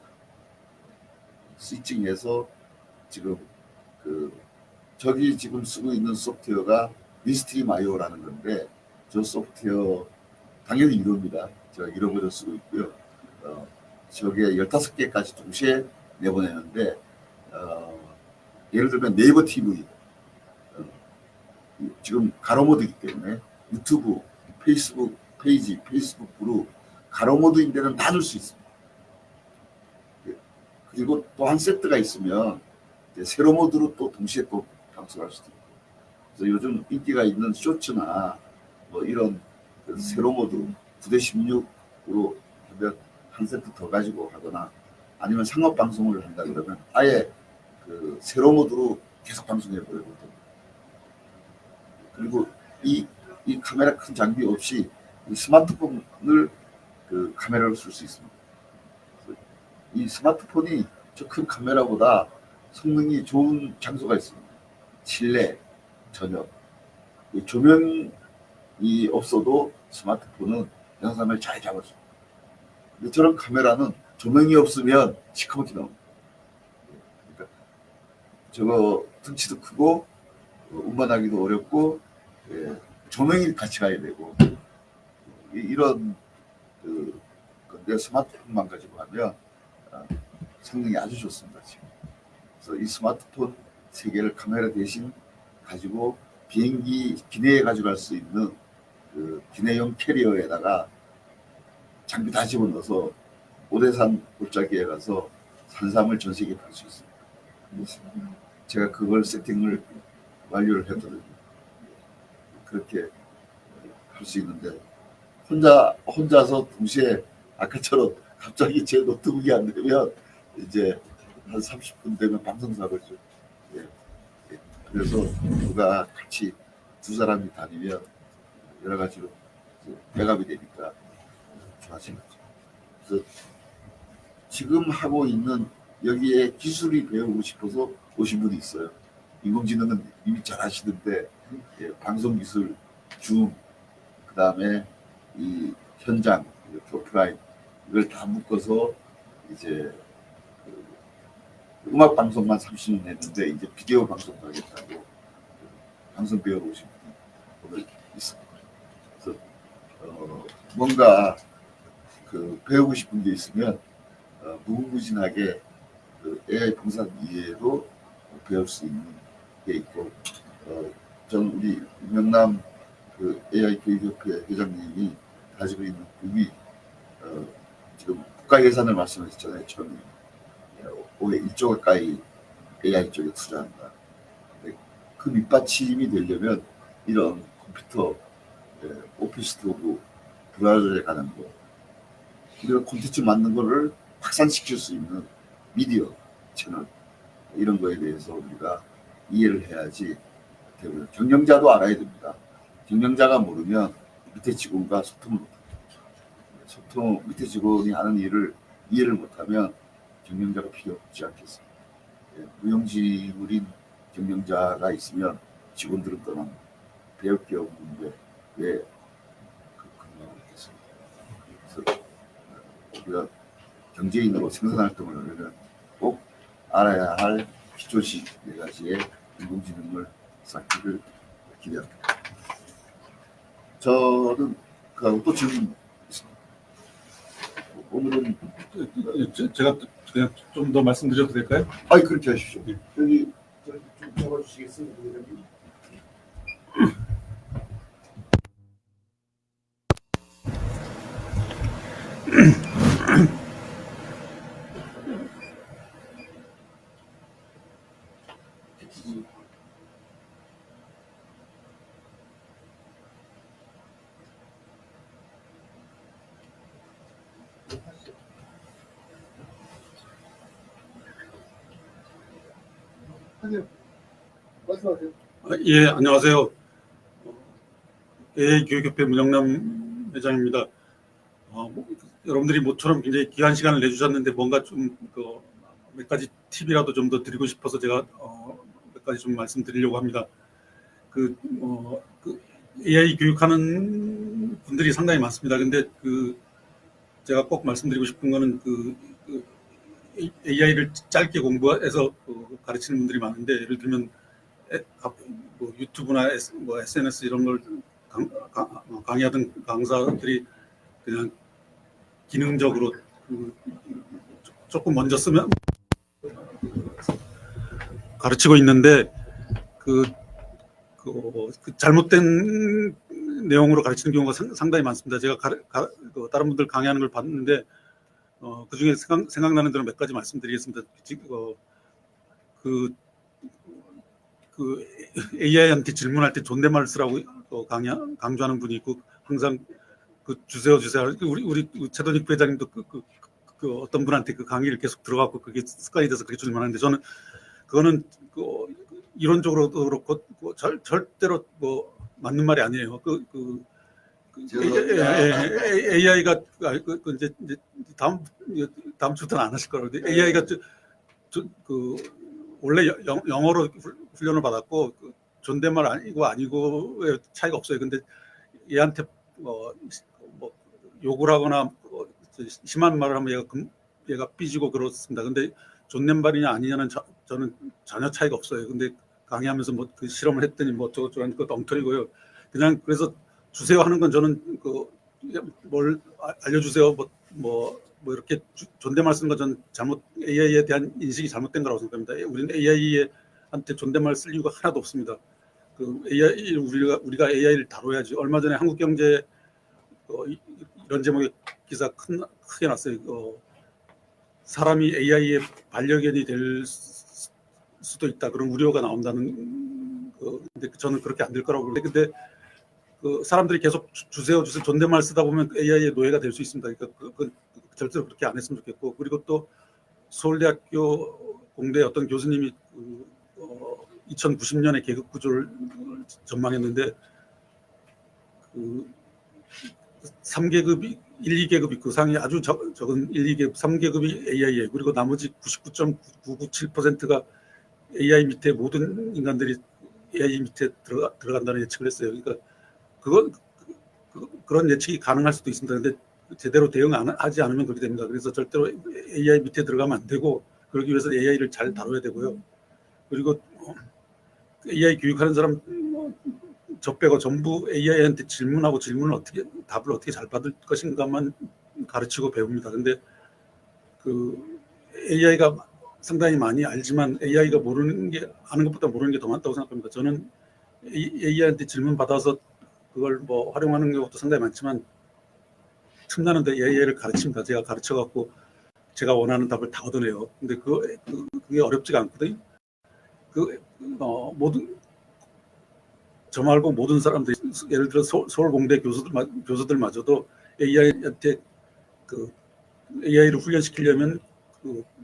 S1: 스위칭해서 지금 저기 지금 쓰고 있는 소프트웨어가 윈스트림 IO라는 건데 저 소프트웨어 당연히 이겁니다. 제가 잃어버려 쓰고 있고요. 저게 15개까지 동시에 내보내는데 예를 들면 네이버 TV 지금 가로 모드이기 때문에 유튜브, 페이스북 페이지, 페이스북 그룹 가로 모드인 데는 다 넣을 수 있습니다. 그리고 또 한 세트가 있으면 이제 세로 모드로 또 동시에 또 방송할 수도 있고 그래서 요즘 인기가 있는 쇼츠나 뭐 이런 세로 모드 9:16으로 하면 한 세트 더 가지고 하거나 아니면 상업 방송을 한다 그러면 아예 세로 모드로 계속 방송해 버리거든요. 그리고 이 카메라 큰 장비 없이 이 스마트폰을 카메라로 쓸 수 있습니다. 이 스마트폰이 저 큰 카메라보다 성능이 좋은 장소가 있습니다. 실내, 저녁. 이 조명이 없어도 스마트폰은 영상을 잘 잡아줍니다. 근데 저런 카메라는 조명이 없으면 시커멓게 나옵니다. 그러니까 저거 등치도 크고 운반하기도 어렵고 조명이 같이 가야 되고 이런 건데 스마트폰만 가지고 하면 성능이 아주 좋습니다. 지금. 그래서 이 스마트폰 3개를 카메라 대신 가지고 비행기 기내에 가져갈 수 있는 기내용 캐리어에다가 장비 다 집어넣어서 오대산 골짜기에 가서 산삼을 전 세계에 팔 수 있습니다. 제가 그걸 세팅을 완료를 했거든요. 그렇게 할 수 있는데 혼자서 동시에 아까처럼 갑자기 제 노트북이 안 되면 이제 한 30분 되면 방송사고를 죠. 예. 예. 그래서 누가 같이 두 사람이 다니면 여러 가지로 배갑이 되니까 좋아진 거죠. 그래서 지금 하고 있는 여기에 기술이 배우고 싶어서 오신 분이 있어요. 인공지능은 이미 잘 하시는데 예, 방송기술, 줌, 그 다음에 이 현장, 이렇게 오프라인 이걸 다 묶어서 이제 그 음악 방송만 30년 했는데 이제 비디오 방송도 하겠다고 방송 배우러 오신 분이 오늘 있습니다. 그래서 뭔가 그 배우고 싶은 게 있으면 무궁무진하게 그 AI 방송 이외에도 배울 수 있는 게 있고 저는 우리 명남 그 AI 교육협회 회장님이 가지고 있는 꿈이 지금 국가 예산을 말씀하셨잖아요. 처음에 올해 1조 가까이 AI 쪽에 투자한다. 그 밑받침이 되려면 이런 컴퓨터, 오피스토브, 브라우저에 관한 거 이런 콘텐츠 만든 거를 확산시킬 수 있는 미디어 채널 이런 거에 대해서 우리가 이해를 해야지 되고요. 경영자도 알아야 됩니다. 경영자가 모르면 밑에 직원과 소통을 못합니다. 밑에 직원이 하는 일을 이해를 못하면 경영자가 필요 없지 않겠습니까? 무용지물인 경영자가 있으면 직원들은 떠납니다. 배울 게 없는데 왜 그런 있겠습니까? 그래서 우리가 경제인으로 생산활동을 하려면 꼭 알아야 할 기초식 4가지의 인공지능을 쌓기를 기대합니다. 저는 또 질문 있습니다. 오늘은
S2: 제가 그냥 좀 더 말씀드려도 될까요?
S1: 그렇게 하십시오. 여기 좀 적어주시겠습니까? 말씀하세요.
S2: 예, 안녕하세요. AI 교육협회 문영남 회장입니다. 여러분들이 모처럼 굉장히 귀한 시간을 내주셨는데 뭔가 좀 몇 가지 팁이라도 좀 더 드리고 싶어서 제가 몇 가지 좀 말씀드리려고 합니다. 그 AI 교육하는 분들이 상당히 많습니다. 근데 제가 꼭 말씀드리고 싶은 거는 AI를 짧게 공부해서 가르치는 분들이 많은데 예를 들면 유튜브나 SNS 이런 걸 강의하던 강사들이 그냥 기능적으로 조금 먼저 쓰면 가르치고 있는데 잘못된 내용으로 가르치는 경우가 상당히 많습니다. 제가 다른 분들 강의하는 걸 봤는데 그 중에 생각나는 대로 몇 가지 말씀드리겠습니다. AI한테 질문할 때 존댓말 쓰라고 강조하는 분이 있고 항상 주세요. 우리 최동익 부회장님도 어떤 분한테 강의를 계속 들어가고 그게 습관이 돼서 그렇게 질문하는데 저는 그거는 이론적으로도 그렇고 절대로 맞는 말이 아니에요. AI가 이제 다음 주부터는 안 하실 거라고. AI가 원래 영어로 훈련을 받았고 존댓말 아니고의 차이가 없어요. 근데 얘한테 욕을 하거나 심한 말을 하면 얘가 삐지고 그렇습니다. 근데 존댓말이냐 아니냐는 저는 전혀 차이가 없어요. 근데 강의하면서 그 실험을 했더니 어쩌고저쩌고 하는 것도 엉터리고요. 그냥 그래서 주세요 하는 건 저는 뭘 알려주세요 이렇게 존댓말 쓰는 건 저는 AI에 대한 인식이 잘못된 거라고 생각합니다. 우리는 AI한테 존댓말 쓸 이유가 하나도 없습니다. 우리가 AI를 다뤄야지. 얼마 전에 한국경제 이런 제목의 기사 크게 났어요. 사람이 AI의 반려견이 될 수도 있다 그런 우려가 나온다는 근데 저는 그렇게 안 될 거라고 보는데 근데 그 사람들이 계속 주세요 존댓말 쓰다 보면 AI의 노예가 될 수 있습니다. 그러니까 절대로 그렇게 안 했으면 좋겠고, 그리고 또 서울대학교 공대 어떤 교수님이 2090년에 계급 구조를 전망했는데 3계급이 1, 2계급 있고 상위 아주 적은 1, 2계급 3계급이 AI에, 그리고 나머지 99.997%가 AI 밑에 모든 인간들이 AI 밑에 들어간다는 예측을 했어요. 그러니까 그런 예측이 가능할 수도 있습니다. 근데 제대로 대응하지 않으면 그렇게 됩니다. 그래서 절대로 AI 밑에 들어가면 안 되고, 그러기 위해서 AI를 잘 다뤄야 되고요. 그리고 AI 교육하는 사람 저 빼고 전부 AI한테 질문하고 답을 어떻게 잘 받을 것인가만 가르치고 배웁니다. 근데 그 AI가 상당히 많이 알지만 AI가 아는 것보다 모르는 게 더 많다고 생각합니다. 저는 AI한테 질문 받아서 그걸 뭐 활용하는 경우도 상당히 많지만, 틈나는데 AI를 가르칩니다. 제가 가르쳐갖고 제가 원하는 답을 다 얻어내요. 근데 그게 어렵지가 않거든요. 저 말고 모든 사람들이, 예를 들어 서울공대 교수들마저도 AI한테 AI를 훈련시키려면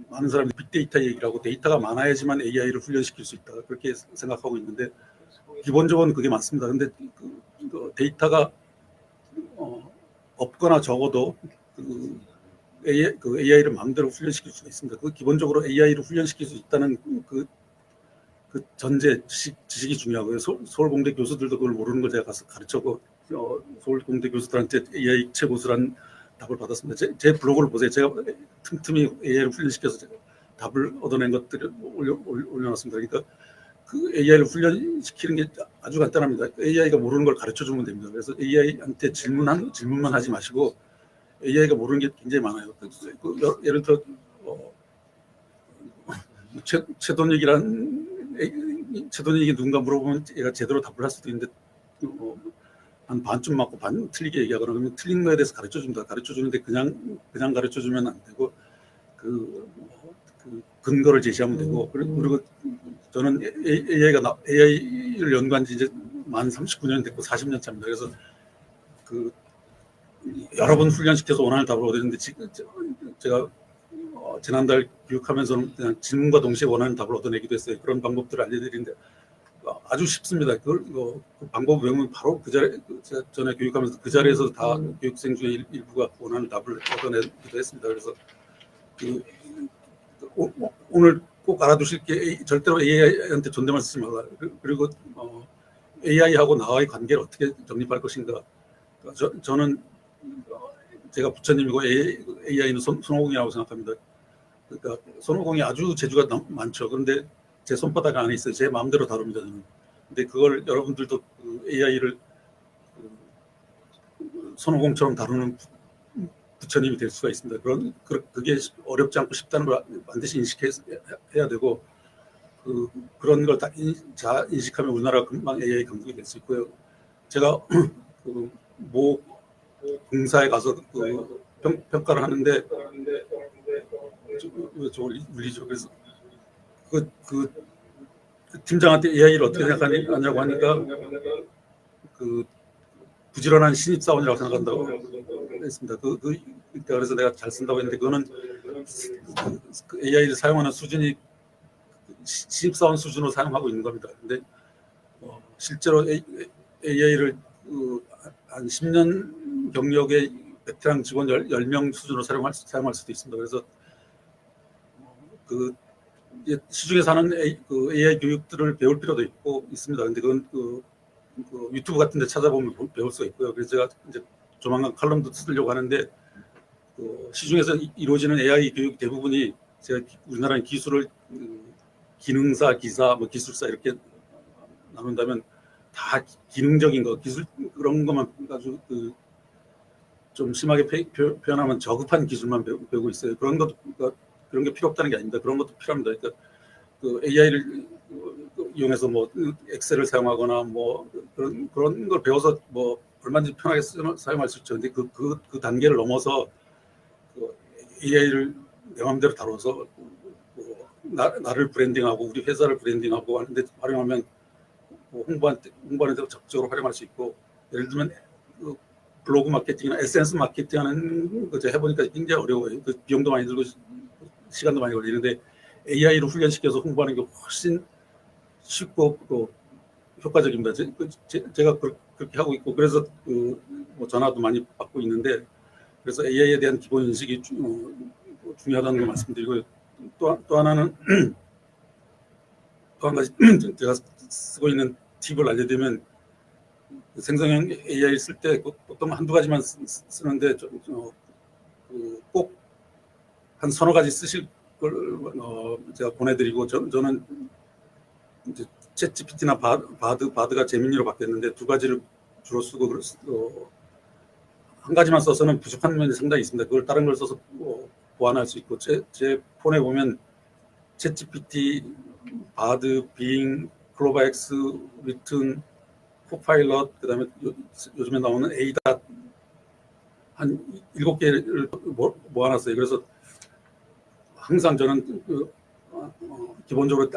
S2: 많은 사람들이 빅데이터 얘기를 하고, 데이터가 많아야지만 AI를 훈련시킬 수 있다, 그렇게 생각하고 있는데, 기본적으로는 그게 맞습니다. 근데 데이터가 없거나 적어도 AI를 마음대로 훈련시킬 수가 있습니다. 기본적으로 AI를 훈련시킬 수 있다는 그 전제 지식이 중요하고요. 서울공대 교수들도 그걸 모르는 걸 제가 가서 가르쳐고 서울공대 교수들한테 AI 최고수란 답을 받았습니다. 제 블로그를 보세요. 제가 틈틈이 AI를 훈련시켜서 제가 답을 얻어낸 것들을 올려놨습니다. 그러니까 그 AI를 훈련시키는 게 아주 간단합니다. AI가 모르는 걸 가르쳐주면 됩니다. 그래서 AI한테 질문만 하지 마시고, AI가 모르는 게 굉장히 많아요. 예를 들어 최돈익이 누군가 물어보면 얘가 제대로 답을 할 수도 있는데 한 반쯤 맞고 반 틀리게 얘기하거나, 그러면 틀린 거에 대해서 가르쳐줍니다. 가르쳐주는데 그냥 가르쳐주면 안 되고 그 근거를 제시하면 되고, 그리고 저는 AI를 연구한 지 이제 만 39년 됐고 40년 차입니다. 그래서 여러 번 훈련시켜서 원하는 답을 얻었는데, 제가 지난달 교육하면서는 그냥 질문과 동시에 원하는 답을 얻어내기도 했어요. 그런 방법들을 알려드리는데 아주 쉽습니다. 그 방법을 배우면 바로 제가 전에 교육하면서 그 자리에서 다 교육생 중에 일부가 원하는 답을 얻어내기도 했습니다. 그래서 오늘 꼭 알아두실 게, 절대로 AI한테 존댓말 쓰지 말라. 그리고 AI하고 나와의 관계를 어떻게 정립할 것인가. 저는 제가 부처님이고 AI는 손오공이라고 생각합니다. 그러니까 손오공이 아주 재주가 많죠. 그런데 제 손바닥 안에 있어요. 제 마음대로 다룹니다, 저는. 근데 그걸 여러분들도 AI를 손오공처럼 다루는 부처님이 될 수가 있습니다. 그게 어렵지 않고 쉽다는 걸 반드시 인식해야 되고, 그런 걸 다 인식하면 우리나라 금방 AI 강국이 될 수 있고요. 제가 모 공사에 가서 평가를 하는데 저걸 울리죠. 그래서 그 팀장한테 AI를 어떻게 생각하냐고 하니까 부지런한 신입사원이라고 생각한다고 했습니다. 그래서 내가 잘 쓴다고 했는데, 그거는 AI를 사용하는 수준이 신입사원 수준으로 사용하고 있는 겁니다. 근데 실제로 AI를 한 10년 경력의 베테랑 직원 10명 수준으로 사용할 수도 있습니다. 그래서 시중에 사는 AI 교육들을 배울 필요도 있습니다. 근데 그건 유튜브 같은 데 찾아보면 배울 수가 있고요. 그래서 제가 이제 조만간 칼럼도 쓰려고 하는데, 시중에서 이루어지는 AI 교육 대부분이 제가 우리나라의 기술을 기능사, 기사, 기술사 이렇게 나눈다면 다 기능적인 거, 기술 그런 것만 아주 좀 심하게 표현하면 저급한 기술만 배우고 있어요. 그런 게 필요 없다는 게 아닙니다. 그런 것도 필요합니다. 그러니까 AI를 이용해서 엑셀을 사용하거나 그런 걸 배워서 얼마든지 편하게 사용할 수 있죠. 근데 그 단계를 넘어서 AI를 내 마음대로 다뤄서 나를 브랜딩하고 우리 회사를 브랜딩하고 하는데 활용하면 홍보하는 데 적극적으로 활용할 수 있고, 예를 들면 그 블로그 마케팅이나 SNS 마케팅하는 거 제가 해보니까 굉장히 어려워요. 그 비용도 많이 들고 시간도 많이 걸리는데 AI로 훈련시켜서 홍보하는 게 훨씬 쉽고 또 효과적입니다. 제가 그렇게 하고 있고 그래서 뭐 전화도 많이 받고 있는데 그래서 AI에 대한 기본 인식이 중요하다는 걸 말씀드리고 또 하나는 또 한 가지 제가 쓰고 있는 팁을 알려드리면 생성형 AI 쓸 때 보통 한두 가지만 쓰는데 꼭 한 서너 가지 쓰실 걸 제가 보내드리고 저는 이제 챗 GPT나 바드가 제미니로 바뀌었는데 두 가지를 주로 쓰고 한 가지만 써서는 부족한 면이 상당히 있습니다. 그걸 다른 걸 써서 보완할 수 있고 제 폰에 보면 챗 GPT, 바드, 빙, 클로바엑스, 리튼, 코파일럿, 그다음에 요즘에 나오는 에이다 한 7개를 모아놨어요. 그래서 항상 저는 기본적으로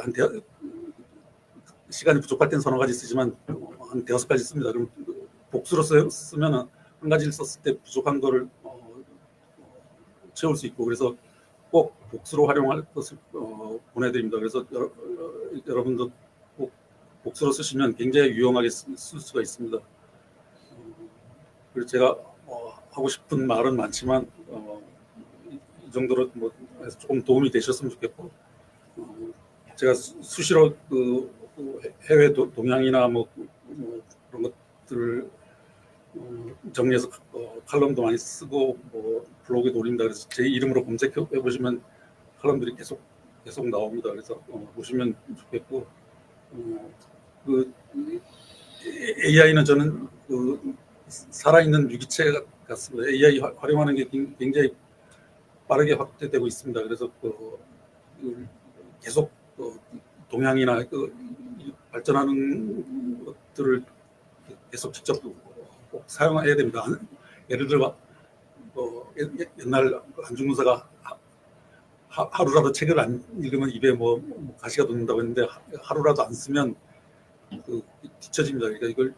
S2: 시간이 부족할 땐 서너 가지 쓰지만 한 5가지 씁니다. 그럼 복수로 쓰면 한 가지를 썼을 때 부족한 거를 채울 수 있고 그래서 꼭 복수로 활용할 것을 보내드립니다. 그래서 여러분도 꼭 복수로 쓰시면 굉장히 유용하게 쓸 수가 있습니다. 그래서 제가 하고 싶은 말은 많지만 이 정도로 뭐 조금 도움이 되셨으면 좋겠고 제가 수시로 해외 동향이나 뭐 그런 것들을 정리해서 칼럼도 많이 쓰고 뭐 블로그에 올린다 그래서 제 이름으로 검색해 보시면 칼럼들이 계속 나옵니다. 그래서 보시면 좋겠고 그 AI는 저는 살아있는 유기체 같습니다. AI 활용하는 게 굉장히 빠르게 확대되고 있습니다. 그래서 계속 동향이나 발전하는 것들을 계속 직접 꼭 사용해야 됩니다. 예를 들어 옛날 안중근사가 하루라도 책을 안 읽으면 입에 뭐 가시가 돋는다고 했는데 하루라도 안 쓰면 뒤처집니다. 그러니까 이걸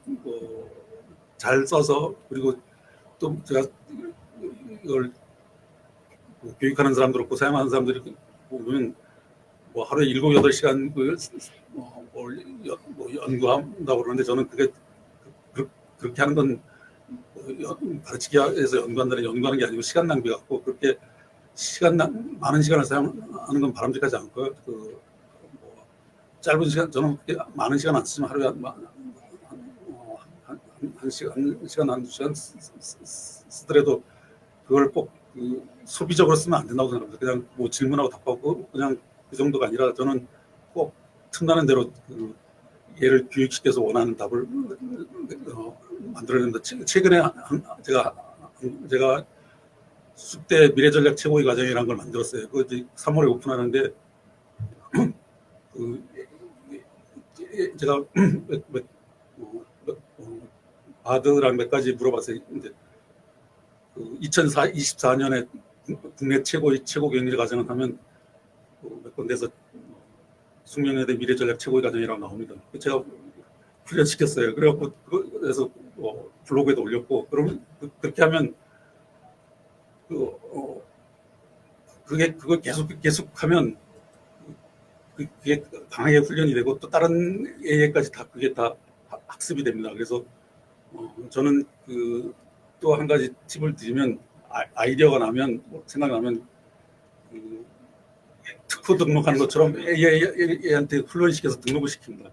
S2: 잘 써서 그리고 또 제가 이걸 교육하는 사람도 그렇고 사용하는 사람들이 보면 뭐 하루에 7, 8시간 연구한다고 그러는데 저는 그렇게 하는 건 가르치기 위해서 연구하는 게 아니고 시간 낭비 같고 그렇게 많은 시간을 사용하는 건 바람직하지 않고요. 짧은 시간 저는 그렇게 많은 시간 안 쓰지만 하루에 한 시간 한두 시간 쓰더라도 그걸 꼭 소비적으로 쓰면 안 된다고 생각합니다. 그냥 뭐 질문하고 답하고 그냥 그 정도가 아니라 저는 꼭 틈나는 대로 얘를 교육시켜서 원하는 답을 만들어낸다. 최근에 제가 숙대 미래전략 최고의 과정이라는 걸 만들었어요. 그거 3월에 오픈하는데 제가 바드랑 몇 가지 물어봤어요. 근데 2024년에 국내 최고 경영자 과정을 하면 몇 군데서 숙명여대 미래전략 최고의 과정이라고 나옵니다. 제가 훈련시켰어요. 그래갖고 그래서 블로그에도 올렸고 그러면 그렇게 하면 그걸 계속하면 그게 강하게 훈련이 되고 또 다른 AI까지 그게 다 학습이 됩니다. 그래서 저는 또 한 가지 팁을 드리면 아이디어가 나면 생각나면 특허 등록하는 것처럼 AI한테 훈련시켜서 등록을 시킵니다.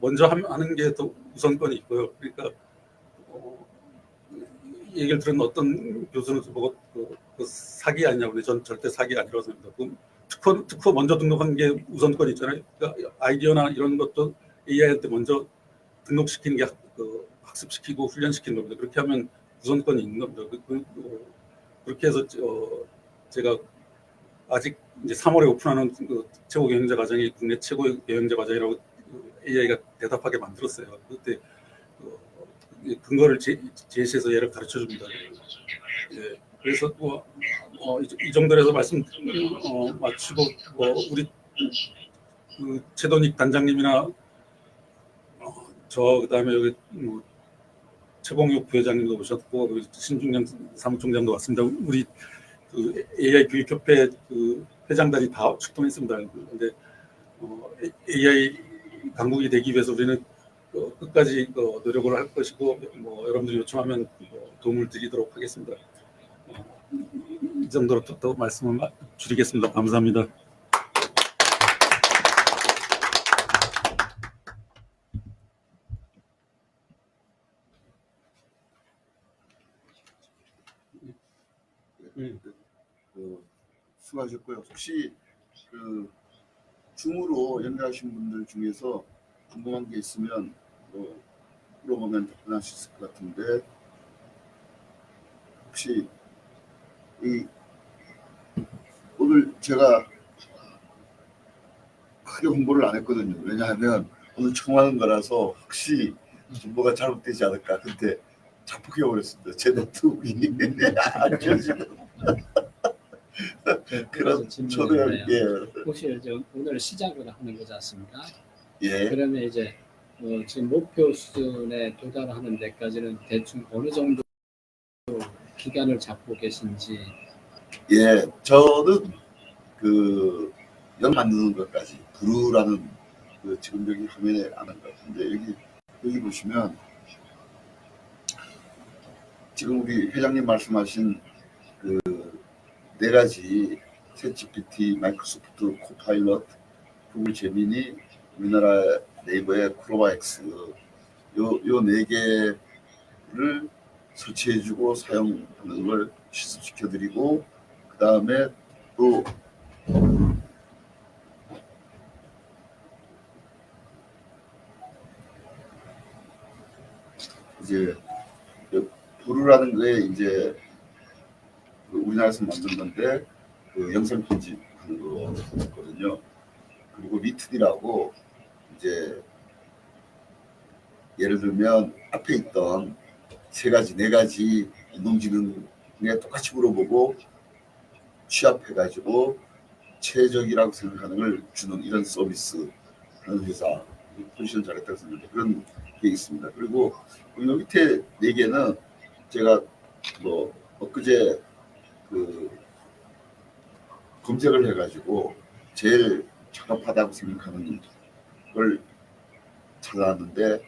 S2: 먼저 하는 게 더 우선권이 있고요. 그러니까 얘기를 들은 어떤 교수는 보고 사기 아니냐고 근데 전 절대 사기 아니라고 생각합니다. 특허 먼저 등록하는 게 우선권이 있잖아요. 그러니까 아이디어나 이런 것도 AI한테 먼저 등록시키는 게 학습시키고 훈련시키는 겁니다. 그렇게 하면 우선권이 있는 겁니다. 그렇게 해서 제가 아직 이제 3월에 오픈하는 최고 경영자 과정이 국내 최고의 경영자 과정이라고 AI가 대답하게 만들었어요. 그때 근거를 제시해서 얘를 가르쳐 줍니다. 예, 그래서 이 정도로 해서 말씀 마치고 우리 최돈익 단장님이나 저 그다음에 여기 뭐 최봉육 부회장님도 오셨고 여기 신중년 사무총장도 왔습니다. 우리 그 AI 교육협회 그 회장단이 다 출동했습니다. 그런데 AI 강국이 되기 위해서 우리는 끝까지 노력을 할 것이고 뭐 여러분들이 요청하면 도움을 드리도록 하겠습니다. 이 정도로 또 말씀을 줄이겠습니다. 감사합니다.
S1: 수고하셨고요. 혹시 줌으로 연결하신 분들 중에서 궁금한 게 있으면 물어보면 답변할 수 있을 것 같은데 혹시 오늘 제가 크게 홍보를 안 했거든요. 왜냐하면 오늘 처음 하는 거라서 혹시 뭐가 잘못되지 않을까. 근데 자폭해 버렸습니다. 제 노트북이 안 켜지고. 그런 초대를
S7: 혹시 오늘 시작을 하는 거지 않습니까?
S1: 예.
S7: 그러면 이제 지금 목표 수준에 도달하는 데까지는 대충 어느 정도 기간을 잡고 계신지.
S1: 예, 저는 연 만드는 것까지 브루라는 지금 여기 화면에 안 한 것 같은데 여기 보시면 지금 우리 회장님 말씀하신 네 가지 챗GPT, 마이크로소프트 코파일럿, 구글 제미니, 우리나라 네이버의 크로바엑스 요 네 개를 설치해주고 사용하는 걸 실습시켜드리고 그 다음에 또 이제 브루라는 거에 이제 우리나라에서 만든 건데 영상 편집하는 거거든요. 그리고 리트디라고 이제 예를 들면 앞에 있던 네 가지 인공지능에 똑같이 물어보고 취합해가지고 최적이라고 생각하는 걸 주는 이런 서비스 하는 회사 포지션 잘했다고 생각합니다. 그런 게 있습니다. 그리고 요 밑에 네 개는 제가 엊그제 검색을 해가지고 제일 적합하다고 생각하는 걸 찾아왔는데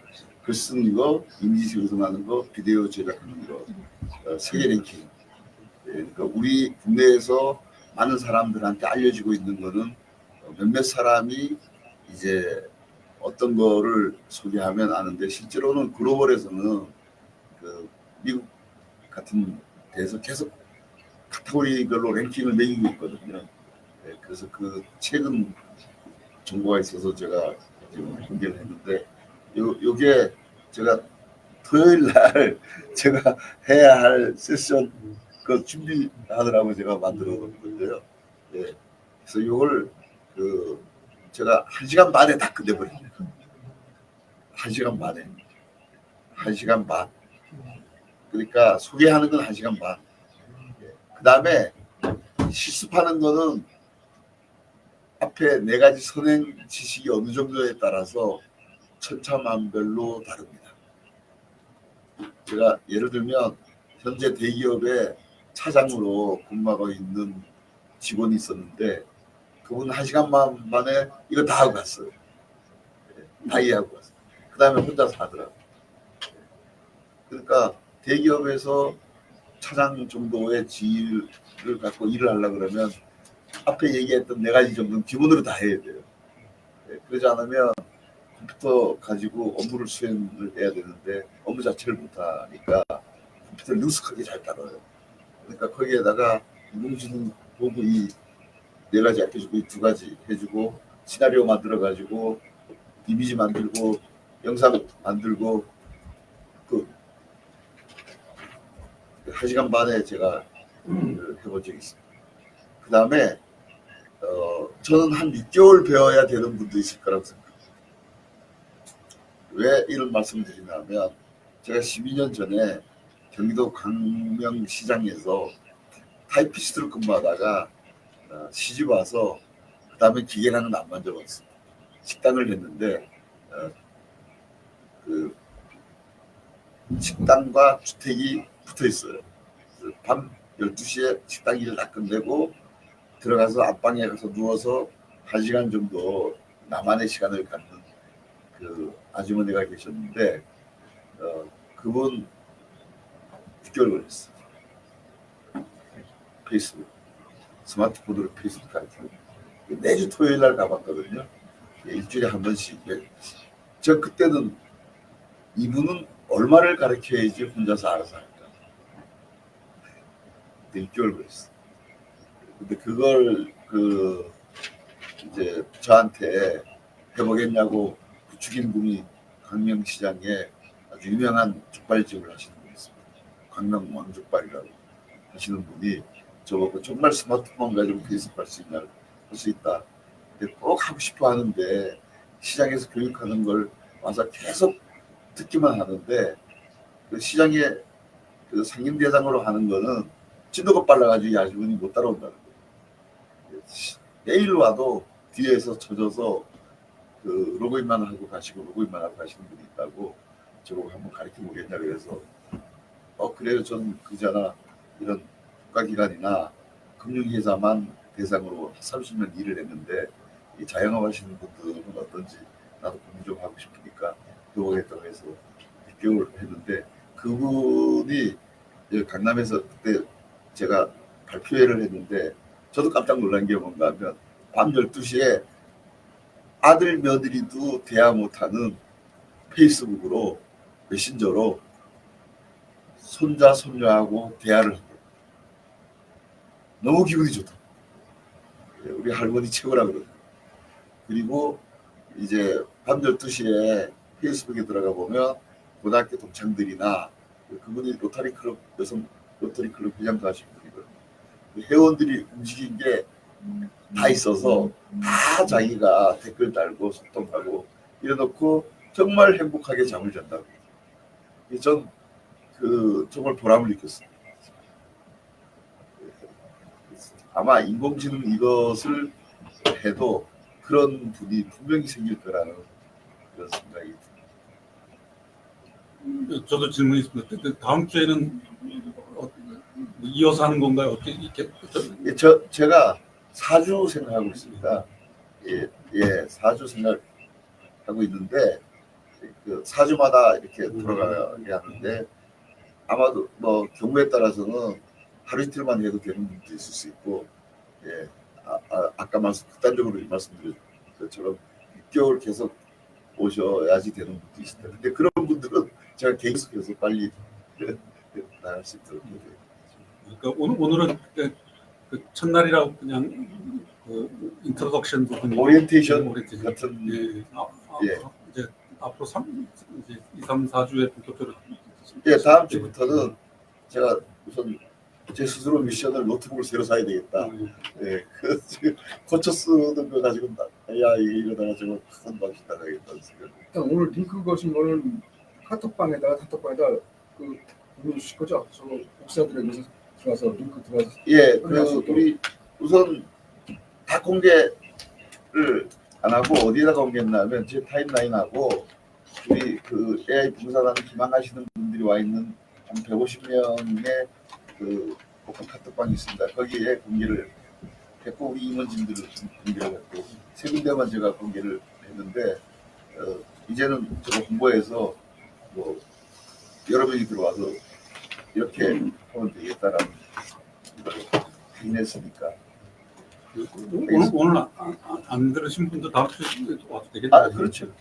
S1: 글 쓰는 거, 이미지 생성하는 거, 비디오 제작하는 거 세계 랭킹. 그러니까 우리 국내에서 많은 사람들한테 알려지고 있는 거는 몇몇 사람이 이제 어떤 거를 소개하면 아는데 실제로는 글로벌에서는 미국 같은 데서 계속 카테고리별로 랭킹을 매기고 있거든요. 그래서 최근 정보가 있어서 제가 지금 공개를 했는데 요게 제가 토요일 날 제가 해야 할 세션 준비하느라고 제가 만들어 놓은 건데요. 예. 그래서 요걸 제가 1시간 반에 다 끝내버립니다. 1시간 반에. 1시간 반. 그러니까 소개하는 건 1시간 반. 그 다음에 실습하는 거는 앞에 네 가지 선행 지식이 어느 정도에 따라서 천차만별로 다릅니다. 제가 예를 들면 현재 대기업의 차장으로 근무하고 있는 직원이 있었는데 그분 1시간 만에 이거 다 하고 갔어요. 다 이해하고 갔어요. 그 다음에 혼자서 하더라고요. 그러니까 대기업에서 차장 정도의 지위를 갖고 일을 하려고 그러면 앞에 얘기했던 네 가지 정도는 기본으로 다 해야 돼요. 그러지 않으면 컴퓨터 가지고 업무를 수행을 해야 되는데 업무 자체를 못하니까 컴퓨터를 능숙하게 잘 다뤄요. 그러니까 거기에다가 인공지능 보고 이 네 가지 알려주고 이 두 가지 해주고 시나리오 만들어가지고 이미지 만들고 영상 만들고 1시간 반에 제가 해본 적이 있습니다. 그 다음에 저는 한 6개월 배워야 되는 분도 있을 거라고 생각합니다. 왜 이런 말씀을 드리냐면 제가 12년 전에 경기도 광명시장에서 타이피스트로 근무하다가 시집 와서 그 다음에 기계라는 안 만져봤어요. 식당을 했는데 그 식당과 주택이 붙어 있어요. 밤 12시에 식당 일을 다 끝내고 들어가서 앞방에 가서 누워서 1시간 정도 나만의 시간을 갖는 그 아주머니가 계셨는데 그분 6개월 걸렸어. 페이스북 스마트폰으로 페이스북 가르치고 매주 토요일 날 가봤거든요. 일주일에 한 번씩. 저 그때는 이분은 얼마를 가르쳐야지 혼자서 알아서 할까. 6개월 걸렸어. 근데 그걸 이제 저한테 해보겠냐고 죽인 분이 광명시장에 아주 유명한 족발집을 하시는 분이 있습니다. 광명 왕족발이라고 하시는 분이 저보고 정말 스마트폰 가지고 페이스북 할 수 있냐, 할 수 있다. 근데 꼭 하고 싶어 하는데 시장에서 교육하는 걸 와서 계속 듣기만 하는데 그 시장에 그 상임대장으로 하는 거는 진도가 빨라가지고 야주분이 못 따라온다는 거예요. 내일 와도 뒤에서 쳐져서 그 로그인만 하고 가시고 로그인만 하고 가시는 분이 있다고 저보고 한번 가르쳐 보겠냐 그래서 그래요. 전 그잖아 이런 국가기관이나 금융회사만 대상으로 30년 일을 했는데 이 자영업 하시는 분들은 어떤지 나도 공부 좀 하고 싶으니까 해보겠다고 해서 6개월 했는데 그분이 강남에서 그때 제가 발표회를 했는데 저도 깜짝 놀란 게 뭔가 하면 밤 12시에 아들 며느리도 대화 못하는 페이스북으로 메신저로 손자 손녀하고 대화를 하고 너무 기분이 좋다. 우리 할머니 최고라 그러거든요. 그리고 이제 밤 12시에 페이스북에 들어가 보면 고등학교 동창들이나 그분이 로터리 클럽 여성 로터리 클럽 회장도 하신 분이거든요. 회원들이 움직인 게 다 있어서 다 자기가 댓글 달고 소통하고 이래놓고 정말 행복하게 잠을 잔다고. 전 정말 보람을 느꼈어요. 아마 인공지능 이것을 해도 그런 분이 분명히 생길 거라는 그런 생각이 듭니다.
S2: 저도 질문이 있습니다. 다음 주에는 이어서 하는 건가요? 어떻게 이렇게?
S1: 제가 4주 생각하고 있습니다. 예, 4주 생각하고 있는데 그 4주마다 이렇게 돌아가게 하는데 아마도 뭐 경우에 따라서는 하루 이틀만 해도 되는 분도 있을 수 있고, 아까 극단적으로 말씀드린 것처럼 6개월 계속 오셔야지 되는 분도 있습니다. 근데 그런 분들은 제가 계속해서 빨리 나갈 수 있도록 해요.
S2: 그러니까 오늘은 그 첫날이라고 그냥 그 인트로덕션 부분이
S1: 오리엔테이션 같은
S2: 이제 앞으로 2, 3, 4주에 본격적으로
S1: 다음 주부터는 제가 우선 제 스스로 미션을 노트북을 새로 사야 되겠다. 고쳐 쓰는 거 가지고 이러다가 저거 큰 방식 나가겠다는 생각.
S3: 오늘 링크 거신 거는 카톡방에다가 그 보내주실 거죠? 저 목사들에게서 들어가서 링크 들어가서.
S1: 그래서 우리 우선 다 공개를 안 하고 어디에다 공개했냐면 제 타임라인하고 우리 그 AI 봉사단 기망하시는 분들이 와 있는 한 150명의 그 복합 카톡방이 있습니다. 거기에 공개를 했고 우리 임원진들을 공개를 했고 세 군데만 제가 공개를 했는데 이제는 저거 홍보해서 뭐 여러분이 들어와서 이렇게 하면 되겠다라는 걸 확인했으니까.
S2: 오늘 안 들으신 분도 다음 주에 와도 되겠네요.
S1: 그렇죠.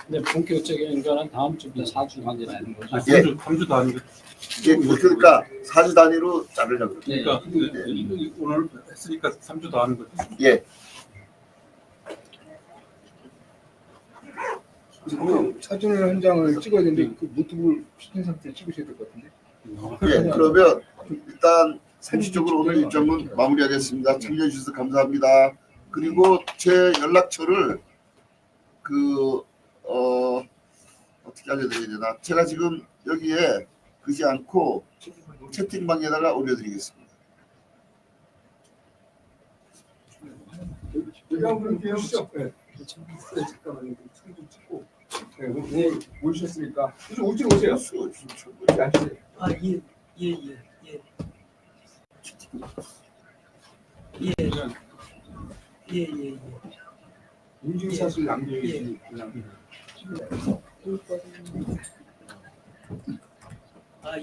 S7: 근데 본격적인 거는 다음 주부터 4주 단위라는 거죠.
S2: 3주 단위.
S1: 그러니까 4주 단위로 자르려고 그래요.
S2: 그러니까 오늘 했으니까 3주 더 하는 거죠.
S3: 그 사진을 한 장을 찍어야 되는데 그 노트북을 시킨 상태에 찍으셔야 될 것 같은데.
S1: 그러면 일단 상식적으로 오늘 일정은 마무리하겠습니다. 참여해주셔서 감사합니다. 그리고 제 연락처를 어떻게 알려드려야 되나? 제가 지금 여기에 그지 않고 채팅방에다가 올려드리겠습니다.
S3: 잠깐만요. 사진 좀 찍고. 네, 오늘 오셨으니까 이제 우측 오세요. 여기 앉으세요.
S6: 아, 예. 예.
S3: 인증샷을 남겨주시면
S6: 아,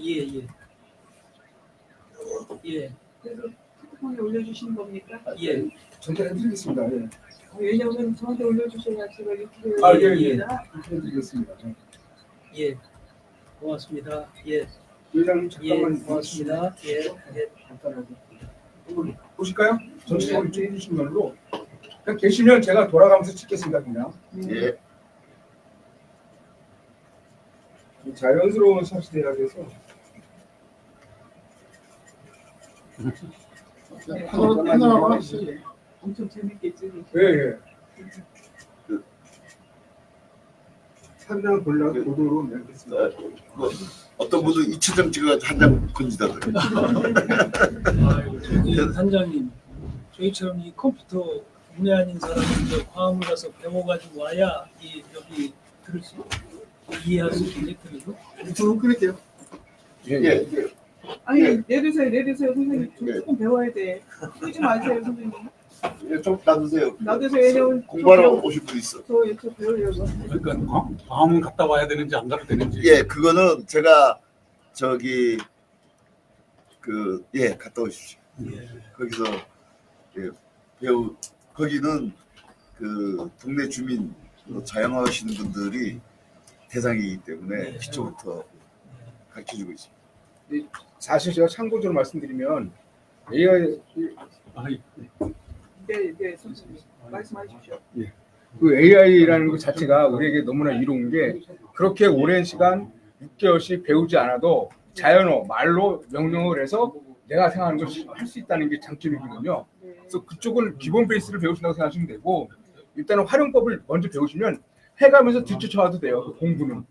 S6: 예.
S5: 그래서 카톡방에 올려주시는 겁니까?
S6: 예.
S3: 전달해드리겠습니다. 예.
S5: 왜냐하면 저한테 올려주셔야 제가 유튜브에
S3: 예.
S5: 올립니다.
S3: 해드리겠습니다.
S6: 예. 고맙습니다. 예.
S3: 회장님
S6: 예,
S3: 잠깐만
S6: 고맙습니다. 예.
S3: 간단하게. 이거 보실까요? 전체적으로 찍으신 걸로 그냥 계시면 제가 돌아가면서 찍겠습니다. 그냥
S1: 예.
S3: 자연스러운 샷이 돼야 돼서
S1: 하나만 하시죠.
S5: 엄청 재밌게 찍으시고
S3: 예. 사진을 보려고 보도록 내겠습니다.
S1: 어떤 분은 이치장 찍어가지고 한 장 건지다더라고요.
S6: 아이고, 저기 단장님, 저희처럼 이 컴퓨터 문외 아닌 사람이 이제 과학을 가서 배워가지고 와야 이 여기 들을 수 이해할 수 있는데 그래도
S1: 저는 그럴게요. 예.
S5: 아니
S1: 예.
S5: 내리세요 선생님
S1: 예.
S5: 조금 배워야 돼. 쓰지 마세요 선생님.
S1: 예, 좀 놔두세요.
S5: 놔두세요. 왜냐면
S1: 공부하러 오실 분 있어.
S5: 저 배우려고.
S2: 그러니까 광화문 갔다 와야 되는지 안 가도 되는지.
S1: 예, 그거는 제가 저기 갔다 오십시오.
S2: 예.
S1: 거기서 배우 거기는 그 동네 주민 자영하시는 분들이 대상이기 때문에
S6: 네.
S1: 기초부터 가르쳐주고 있습니다.
S3: 사실 제가 참고적으로 말씀드리면 AI
S5: 네 선생님 말씀하십시오.
S3: 그 AI라는 것 자체가 우리에게 너무나 이로운 게 그렇게 오랜 시간 6개월씩 배우지 않아도 자연어 말로 명령을 해서 내가 생각하는 걸 할 수 있다는 게 장점이거든요.
S5: 네.
S3: 그래서 그쪽은 기본 베이스를 배우신다고 생각하시면 되고 일단은 활용법을 먼저 배우시면 해가면서 뒤쫓아와도 돼요. 그 공부는.